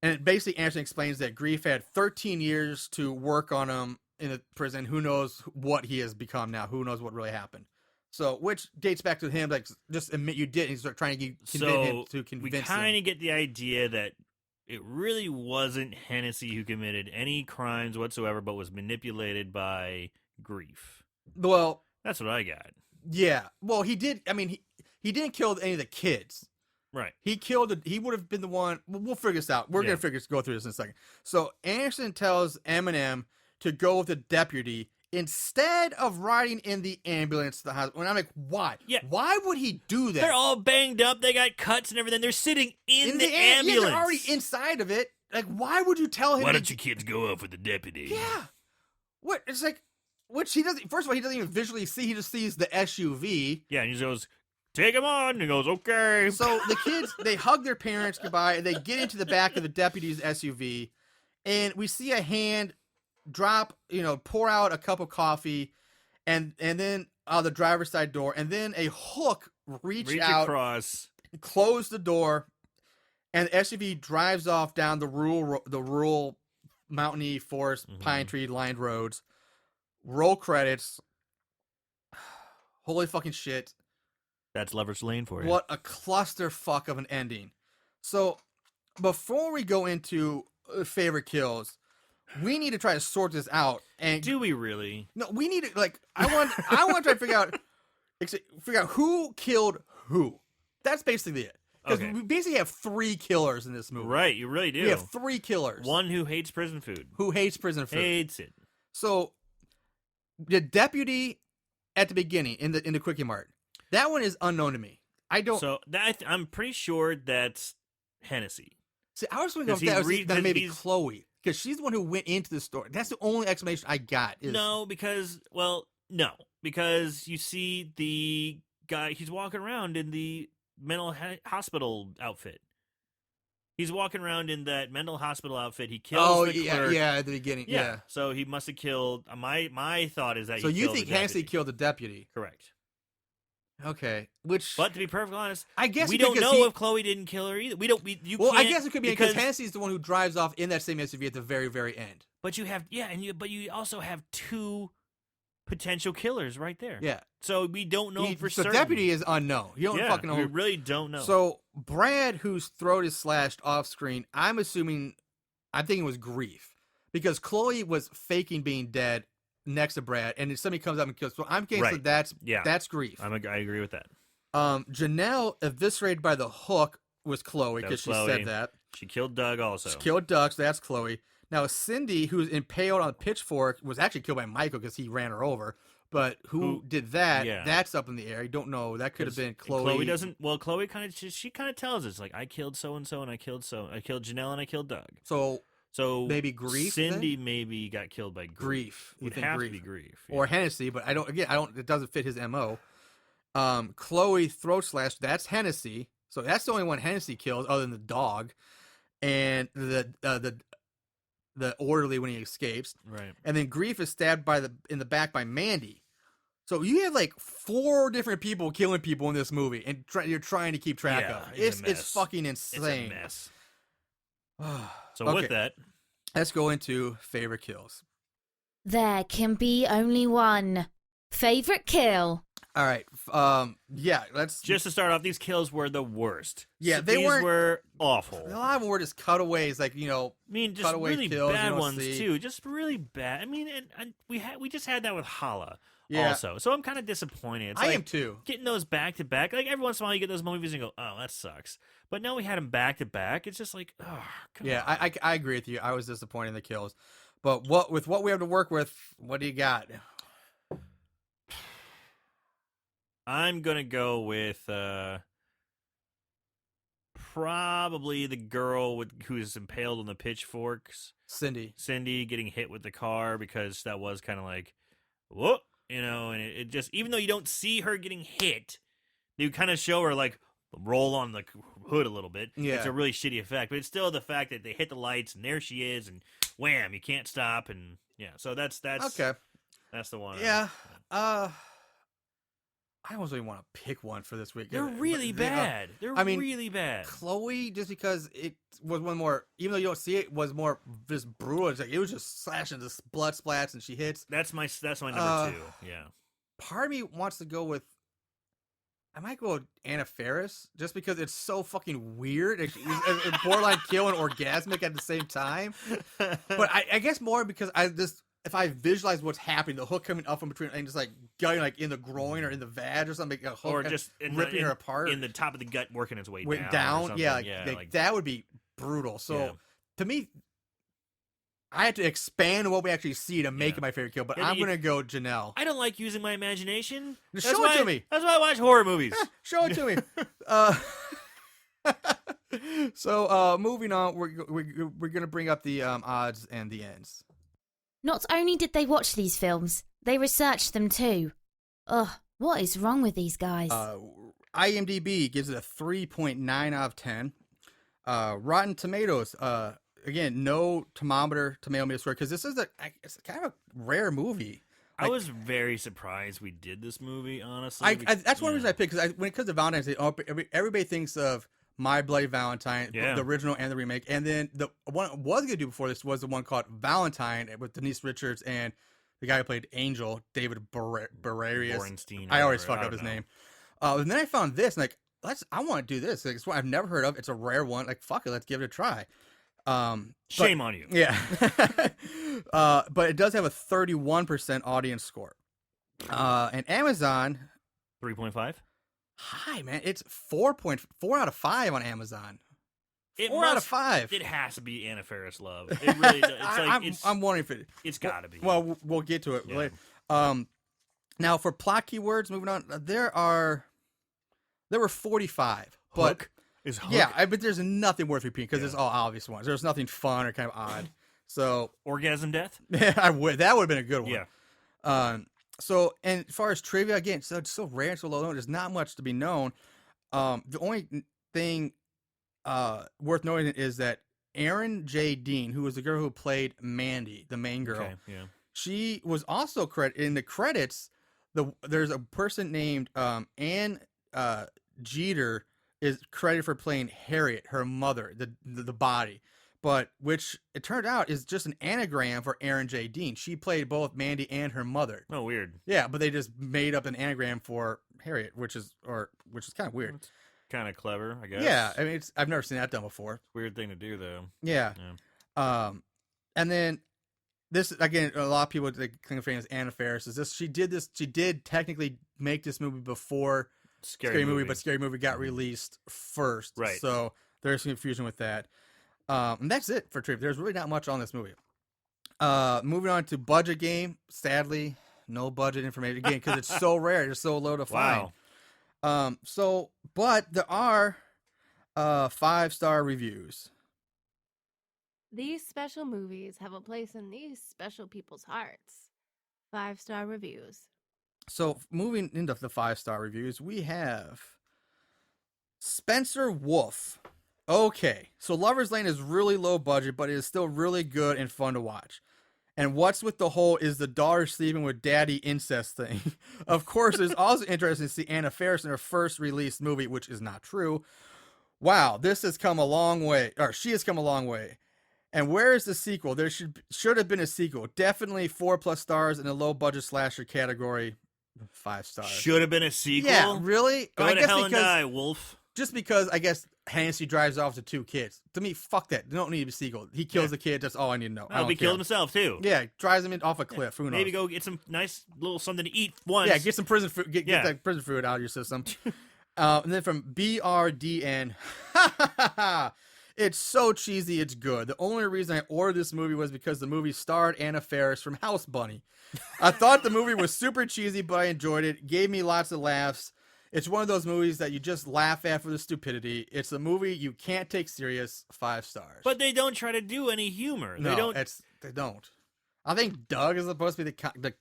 S1: and basically Anderson explains that Grief had 13 years to work on him in the prison. Who knows what he has become now? Who knows what really happened? So, which dates back to him, like, just admit you did. And start trying to convince him to convince
S3: we kind
S1: him.
S3: of get the idea that it really wasn't Hennessy who committed any crimes whatsoever, but was manipulated by Grief.
S1: Well,
S3: That's what I got.
S1: yeah. Well, he did. I mean, he didn't kill any of the kids.
S3: Right.
S1: He killed. He would have been the one. We'll figure this out. We're gonna go through this in a second. So Anderson tells Eminem to go with the deputy instead of riding in the ambulance to the hospital. And I'm like, why?
S3: Yeah.
S1: Why would he do that?
S3: They're all banged up. They got cuts and everything. They're sitting in the
S1: Yeah,
S3: ambulance.
S1: they're already inside of it. Like, why would you tell him?
S3: Why don't you kids go up with the deputy?
S1: Yeah. What? It's like, which he doesn't. First of all, he doesn't even visually see. He just sees the SUV.
S3: Yeah, and he goes, take him on. And he goes, okay.
S1: So the kids, they hug their parents goodbye, and they get into the back of the deputy's SUV, and we see a hand drop, pour out a cup of coffee, and then the driver's side door, and then a hook reach out,
S3: across,
S1: close the door, and the SUV drives off down the rural mountainy forest, pine tree lined roads. Roll credits. Holy fucking shit.
S3: That's Lover's Lane for you.
S1: What a clusterfuck of an ending. So, before we go into favorite kills, we need to try to sort this out. And
S3: do we really?
S1: No, we need to, I want to try to figure out who killed who. That's basically it. Because we basically have 3 killers in this movie.
S3: Right, you really do.
S1: We have 3 killers.
S3: One who hates prison food.
S1: Who hates prison food.
S3: Hates it.
S1: So, the deputy at the beginning in the Quickie Mart, that one is unknown to me. I don't.
S3: So I'm pretty sure that's Hennessy.
S1: See, I was wondering if that maybe Chloe, because she's the one who went into the store. That's the only explanation I got.
S3: No, because you see the guy. He's walking around in the mental hospital outfit. He's walking around in that mental hospital outfit. He kills the clerk.
S1: Yeah, at the beginning. Yeah.
S3: So he must have killed. My thought is that.
S1: So
S3: he
S1: you
S3: killed
S1: think
S3: the
S1: Hennessy killed the deputy?
S3: Correct.
S1: Okay.
S3: But to be perfectly honest,
S1: I guess
S3: we don't know if Chloe didn't kill her either. We don't.
S1: I guess it could be because Hennessy's the one who drives off in that same SUV at the very, very end.
S3: But you have but you also have 2 potential killers right there.
S1: Yeah.
S3: So we don't know for certain.
S1: The deputy is unknown. You don't fucking know.
S3: We really don't know.
S1: So Brad, whose throat is slashed off screen, I'm thinking it was Grief, because Chloe was faking being dead next to Brad, and somebody comes up and kills. So I'm guessing that's Grief.
S3: I agree with that.
S1: Janelle eviscerated by the hook was Chloe, because she said that.
S3: She killed Doug also.
S1: She killed Doug, so that's Chloe. Now, Cindy, who's impaled on a pitchfork, was actually killed by Michael because he ran her over. But who did that? Yeah. That's up in the air. You don't know. That could have been Chloe.
S3: Chloe doesn't. Well, Chloe kind of she kind of tells us, like, I killed so and so, and I killed Janelle, and I killed Doug. So maybe Grief. Cindy maybe got killed by Grief. It would have to be Grief,
S1: or Hennessy, but I don't. It doesn't fit his MO. Chloe throat slash. That's Hennessy. So that's the only one Hennessy kills, other than the dog, and the orderly when he escapes.
S3: Right.
S1: And then Grief is stabbed in the back by Mandy. So you have 4 different people killing people in this movie, and you're trying to keep track of. It's fucking insane.
S3: It's a mess. So with that,
S1: let's go into favorite kills.
S2: There can be only one favorite kill.
S1: All right. Let's
S3: just to start off. These kills were the worst.
S1: Yeah,
S3: these were awful.
S1: A lot of them were just cutaways, just
S3: really
S1: kills
S3: bad ones too. Just really bad. I mean, and we just had that with Hala.
S1: Yeah.
S3: Also, so I'm kind of disappointed.
S1: I am too.
S3: Getting those back to back, like every once in a while, you get those movies and go, "Oh, that sucks." But now we had them back to back. It's just like, oh, come on.
S1: I agree with you. I was disappointed in the kills, but with what we have to work with, what do you got?
S3: I'm gonna go with probably the girl who's impaled on the pitchforks. Cindy getting hit with the car, because that was kind of like, whoop. And it just, even though you don't see her getting hit, you kind of show her roll on the hood a little bit.
S1: Yeah.
S3: It's a really shitty effect, but it's still the fact that they hit the lights and there she is, and wham, you can't stop, and yeah. So that's
S1: okay.
S3: That's the one.
S1: Yeah. I almost don't even want to pick one for this week.
S3: They're really bad. They're really bad.
S1: Chloe, just because it was one more, even though you don't see it, was more just brutal. It's like it was just slashing, just blood splats, and she hits.
S3: That's my number 2. Yeah.
S1: Part of me wants to go with. I might go with Anna Faris just because it's so fucking weird. It's borderline kill and orgasmic at the same time. But I guess more because if I visualize what's happening, the hook coming up from between and just like going like in the groin or in the vag or something, a hook
S3: Or just
S1: ripping her apart
S3: in the top of the gut, working its way down.
S1: down.
S3: Or
S1: Yeah, like that would be brutal. So to me, I had to expand what we actually see to make it my favorite kill. But I'm gonna go Janelle.
S3: I don't like using my imagination.
S1: Show it to me.
S3: That's why I watch horror movies.
S1: Show it to me. So moving on, we're gonna bring up the odds and the ends.
S4: Not only did they watch these films, they researched them too. Ugh, what is wrong with these guys?
S1: IMDb gives it a 3.9 out of 10. Rotten Tomatoes, again, no tomato meter score, because it's kind of a rare movie.
S3: I was very surprised we did this movie, honestly.
S1: That's one reason I picked, because when it comes to Valentine's Day, everybody thinks of My Bloody Valentine, the original and the remake. And then the one I was going to do before this was the one called Valentine with Denise Richards and the guy who played Angel, David Bararius.
S3: Borenstein.
S1: I always fuck up his name. And then I found this, and I want to do this. Like, it's one I've never heard of. It's a rare one. Like, fuck it, let's give it a try.
S3: Shame on you.
S1: Yeah. But it does have a 31% audience score. And Amazon
S3: 3.5.
S1: Hi, man. It's 4.4 out of 5 on Amazon. 4 out of 5.
S3: It has to be Anna Faris love. It really does.
S1: I'm wondering if
S3: it's got to be.
S1: Well, we'll get to it later. Now for plot keywords, moving on, there were 45.
S3: Hook is Hook.
S1: Yeah, but there's nothing worth repeating because it's all obvious ones. There's nothing fun or kind of odd. So
S3: orgasm death.
S1: That would have been a good one.
S3: Yeah.
S1: So, and as far as trivia, again, it's so rare and so low known. There's not much to be known. The only thing worth noting is that Erin J. Dean, who was the girl who played Mandy, the main girl, she was also in the credits. There's a person named Ann Jeter is credited for playing Harriet, her mother, the body. But which it turned out is just an anagram for Erin J. Dean. She played both Mandy and her mother.
S3: Oh, weird.
S1: Yeah, but they just made up an anagram for Harriet, which is kind of weird.
S3: It's kind of clever, I guess.
S1: Yeah, I mean, I've never seen that done before.
S3: Weird thing to do, though.
S1: Yeah. And then this again, a lot of people think of her as Anna Faris. She did technically make this movie before Scary Movie, but Scary Movie got released first.
S3: Right.
S1: So there's some confusion with that. And that's it for trivia. There's really not much on this movie. Moving on to budget game. Sadly, no budget information again because it's so rare. It's so low to find.
S3: Wow.
S1: But there are 5-star reviews.
S5: These special movies have a place in these special people's hearts. 5-star reviews.
S1: So moving into the 5-star reviews, we have Spencer Wolf. Okay, so Lover's Lane is really low budget, but it is still really good and fun to watch. And what's with the whole is the daughter sleeping with daddy incest thing. Of course, it's also interesting to see Anna Faris in her first released movie, which is not true. Wow, this has come a long way, or she has come a long way. And where is the sequel? There should have been a sequel. Definitely 4+ stars in the low budget slasher category. 5 stars.
S3: Should have been a sequel.
S1: Yeah, really?
S3: Go to hell and die, Wolf.
S1: Just because I guess Hennessy drives off the 2 kids. To me, fuck that. They don't need a sequel. He kills the kid. That's all I need to know.
S3: Oh, he killed himself too.
S1: Yeah, drives him off a cliff. Who knows?
S3: Maybe go get some nice little something to eat once.
S1: Yeah, get some prison food. Get that prison food out of your system. And then from BRDN, it's so cheesy, it's good. The only reason I ordered this movie was because the movie starred Anna Faris from House Bunny. I thought the movie was super cheesy, but I enjoyed it. Gave me lots of laughs. It's one of those movies that you just laugh at for the stupidity. It's a movie you can't take serious. 5 stars.
S3: But they don't try to do any humor.
S1: No, they don't. I think Doug is supposed to be the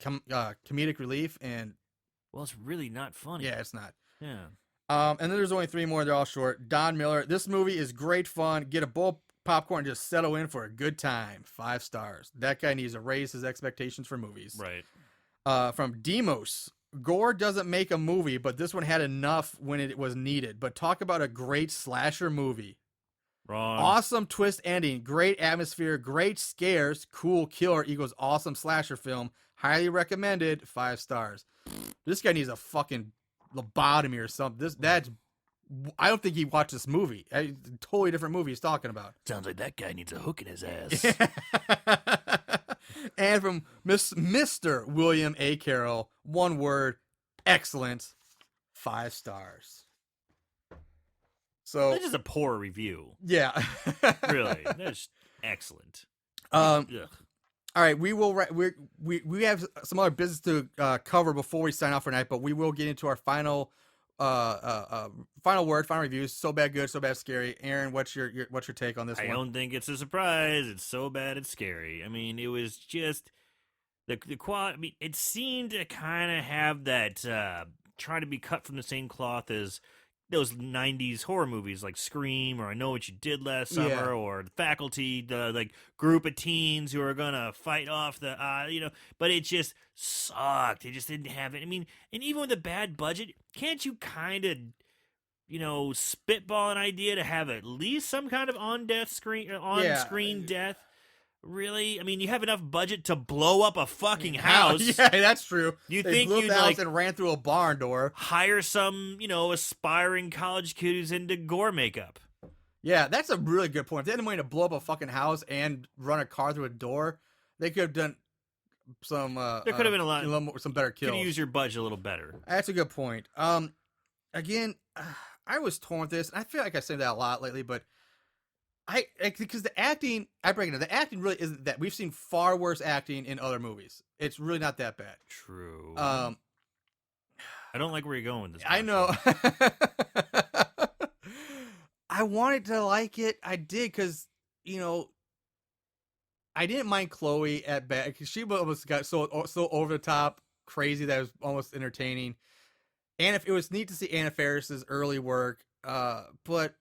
S1: comedic relief, and
S3: well, it's really not funny.
S1: Yeah, it's not.
S3: Yeah.
S1: And then there's only 3 more. They're all short. Don Miller. This movie is great fun. Get a bowl of popcorn and just settle in for a good time. 5 stars. That guy needs to raise his expectations for movies.
S3: Right.
S1: From Demos. gore doesn't make a movie, but this one had enough when it was needed. But talk about a great slasher movie.
S3: Wrong.
S1: Awesome twist ending, great atmosphere, great scares, cool killer equals awesome slasher film. Highly recommended, 5 stars. This guy needs a fucking lobotomy or something. I don't think he watched this movie. Totally different movie he's talking about.
S3: Sounds like that guy needs a hook in his ass.
S1: And from Mr. William A. Carroll, one word, excellent, 5 stars. So
S3: That's just a poor review.
S1: yeah,
S3: Really, that's excellent.
S1: All
S3: Ugh.
S1: right, we have some other business to cover before we sign off for tonight, but we will get into our final reviews. So bad, good. So bad, scary. Aaron, what's your take on this
S3: I
S1: one?
S3: don't think it's a surprise. It's so bad it's scary. I mean, it was just the quality. I mean, it seemed to kind of have that try to be cut from the same cloth as those 90s horror movies like Scream or I Know What You Did Last Summer
S1: Yeah.
S3: or The Faculty, the like group of teens who are gonna fight off the but it just sucked. It just didn't have it. I mean, and even with a bad budget, can't you kind of spitball an idea to have at least some kind of on-screen death? Really? I mean, you have enough budget to blow up a fucking house.
S1: Yeah, that's true.
S3: You
S1: They
S3: think
S1: blew up
S3: you'd,
S1: the house
S3: like,
S1: and ran through a barn door?
S3: hire some, aspiring college kid who's into gore makeup.
S1: Yeah, that's a really good point. If they had the money to blow up a fucking house and run a car through a door, they could have done some.
S3: There could have been a lot.
S1: some better
S3: Could
S1: kills.
S3: use your budget a little better.
S1: That's a good point. Again, I was torn with this. I feel like I say that a lot lately, but because the acting, the acting really isn't that. We've seen far worse acting in other movies. It's really not that bad.
S3: True.
S1: I
S3: don't like where you're going with this.
S1: I know. I wanted to like it. I did because I didn't mind Chloe at best because she almost got so over the top crazy that it was almost entertaining. And if it was neat to see Anna Faris's early work, but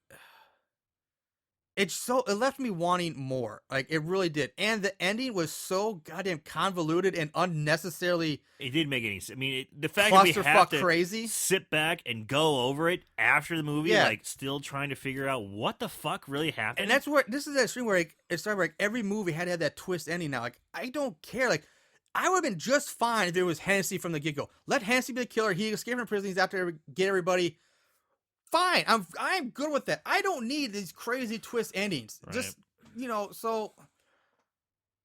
S1: it left me wanting more. Like it really did. And the ending was so goddamn convoluted and unnecessarily
S3: It didn't make any sense. I mean, the fact that we have
S1: clusterfuck
S3: to
S1: crazy.
S3: sit back and go over it after the movie,
S1: Yeah.
S3: like still trying to figure out what the fuck really happened.
S1: And that's where this is that stream where it started where every movie had to have that twist ending now. Like I don't care. Like I would have been just fine if it was Hennessy from the get-go. Let Hennessy be the killer. He escaped from prison. He's out there to get everybody. Fine. I'm good with that. I don't need these crazy twist endings.
S3: Right.
S1: Just so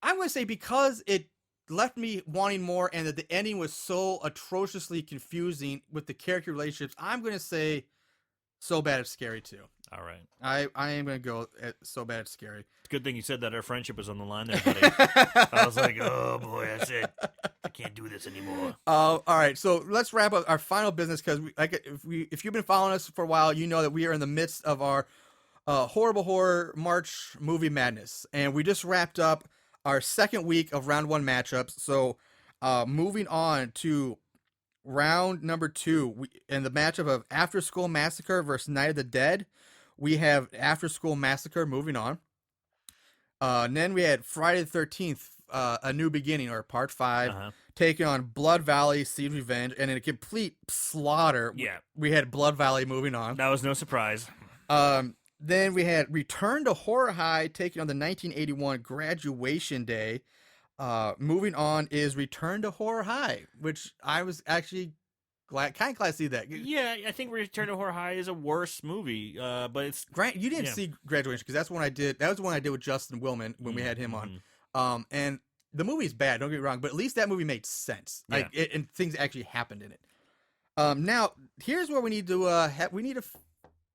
S1: I'm gonna say because it left me wanting more and that the ending was so atrociously confusing with the character relationships, I'm gonna say So Bad It's Scary too.
S3: All right.
S1: I am gonna go at So Bad It's Scary.
S3: It's a good thing you said that. Our friendship was on the line there, buddy. I was like, oh boy, that's it. I can't do this anymore.
S1: All right, so let's wrap up our final business because if you've been following us for a while, you know that we are in the midst of our horrible horror March movie madness, and we just wrapped up our second week of round 1 matchups. So moving on to round number 2, in the matchup of After School Massacre versus Night of the Dead, we have After School Massacre moving on. And then we had Friday the 13th, A New Beginning, or Part 5, taking on Blood Valley, Seed Revenge, and in a complete slaughter,
S3: Yeah.
S1: we had Blood Valley moving on.
S3: That was no surprise.
S1: Then we had Return to Horror High taking on the 1981 Graduation Day. Moving on is Return to Horror High, which I was actually kind of glad to see that.
S3: Yeah, I think Return to Horror High is a worse movie, but it's
S1: Grant, you didn't
S3: Yeah.
S1: see Graduation because that's one I did. That was the one I did with Justin Willman when we had him on. And the movie's bad. Don't get me wrong, but at least that movie made sense. Like, and things actually happened in it. Now here's where we need to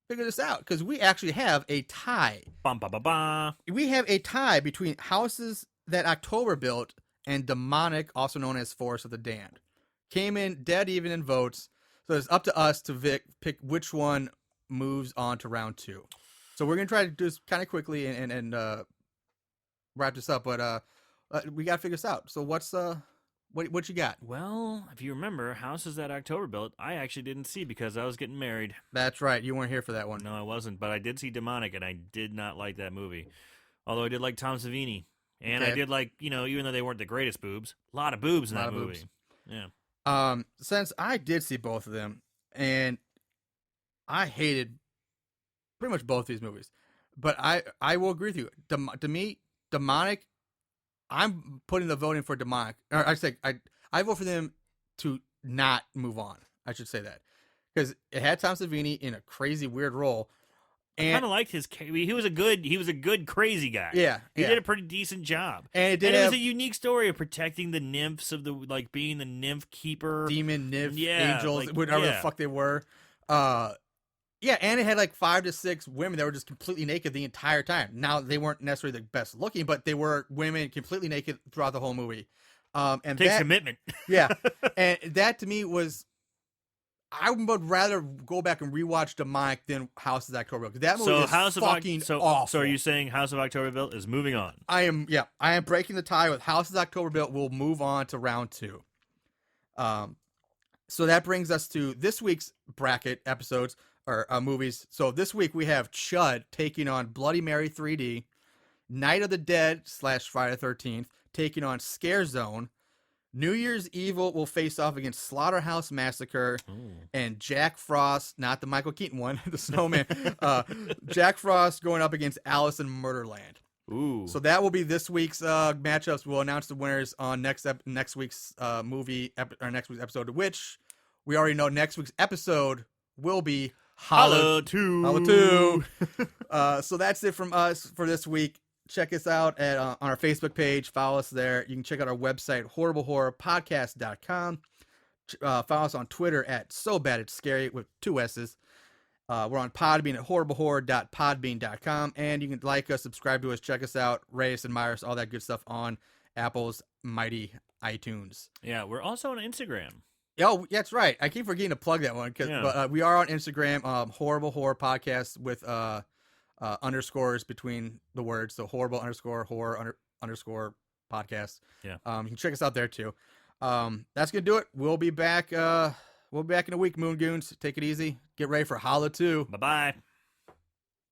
S1: figure this out because we actually have a tie.
S3: Bum, ba, ba, ba.
S1: We have a tie between Houses That October Built and Demonic, also known as Forest of the Damned. Came in dead even in votes, so it's up to us to pick which one moves on to round 2. So we're gonna try to do this kind of quickly and wrap this up, but we gotta figure this out. So what you got?
S3: Well, if you remember, Houses That October Built, I actually didn't see because I was getting married.
S1: That's right, you weren't here for that one.
S3: No, I wasn't, but I did see Demonic, and I did not like that movie. Although I did like Tom Savini, and I
S1: Okay.
S3: did like, even though they weren't the greatest boobs, a lot of boobs in
S1: A lot
S3: that
S1: of
S3: movie.
S1: boobs.
S3: Yeah.
S1: Since I did see both of them, and I hated pretty much both these movies, but I will agree with you. To me, demonic. I'm putting the voting for demonic. Or I vote for them to not move on. I should say that because it had Tom Savini in a crazy weird role,
S3: I
S1: and
S3: kind of liked his. He was a good crazy guy.
S1: yeah,
S3: He
S1: yeah.
S3: did a pretty decent job.
S1: And it did
S3: And it
S1: have
S3: was a unique story of protecting the nymphs of being the nymph keeper.
S1: demon, nymph,
S3: Yeah,
S1: angels,
S3: like,
S1: whatever the
S3: yeah.
S1: fuck they were. Yeah, and it had like 5 to 6 women that were just completely naked the entire time. Now they weren't necessarily the best looking, but they were women completely naked throughout the whole movie. And
S3: Takes
S1: that,
S3: commitment.
S1: yeah, and that to me was, I would rather go back and rewatch Demonic than House of October. Because that movie
S3: So
S1: is
S3: House of
S1: fucking awful.
S3: So are you saying House of Octoberville is moving on?
S1: I am breaking the tie with House of October Bill. We'll move on to round 2. So that brings us to this week's bracket episodes or movies. So this week we have Chud taking on Bloody Mary 3D, Night of the Dead / Friday the 13th taking on Scare Zone, New Year's Evil will face off against Slaughterhouse Massacre, and Jack Frost, not the Michael Keaton one, the Snowman. Jack Frost going up against Alice in Murderland.
S3: Ooh.
S1: So that will be this week's matchups. We'll announce the winners on next week's next week's episode, which we already know next week's episode will be
S3: Holla 2.
S1: Holla 2. So that's it from us for this week. Check us out on our Facebook page. Follow us there. You can check out our website, horriblehorrorpodcast.com. Follow us on Twitter at SoBadIt'sScary with 2 S's. We're on Podbean at horriblehorror.podbean.com. And you can like us, subscribe to us, check us out, rate us, admire us, all that good stuff on Apple's mighty iTunes.
S3: Yeah, we're also on Instagram.
S1: Oh, that's right. I keep forgetting to plug that one.
S3: Yeah.
S1: But we are on Instagram, Horrible Horror Podcast with underscores between the words. So horrible underscore horror underscore podcast.
S3: Yeah.
S1: You can check us out there too. That's going to do it. We'll be back. We'll be back in a week, Moon Goons. Take it easy. Get ready for Holla 2.
S3: Bye-bye.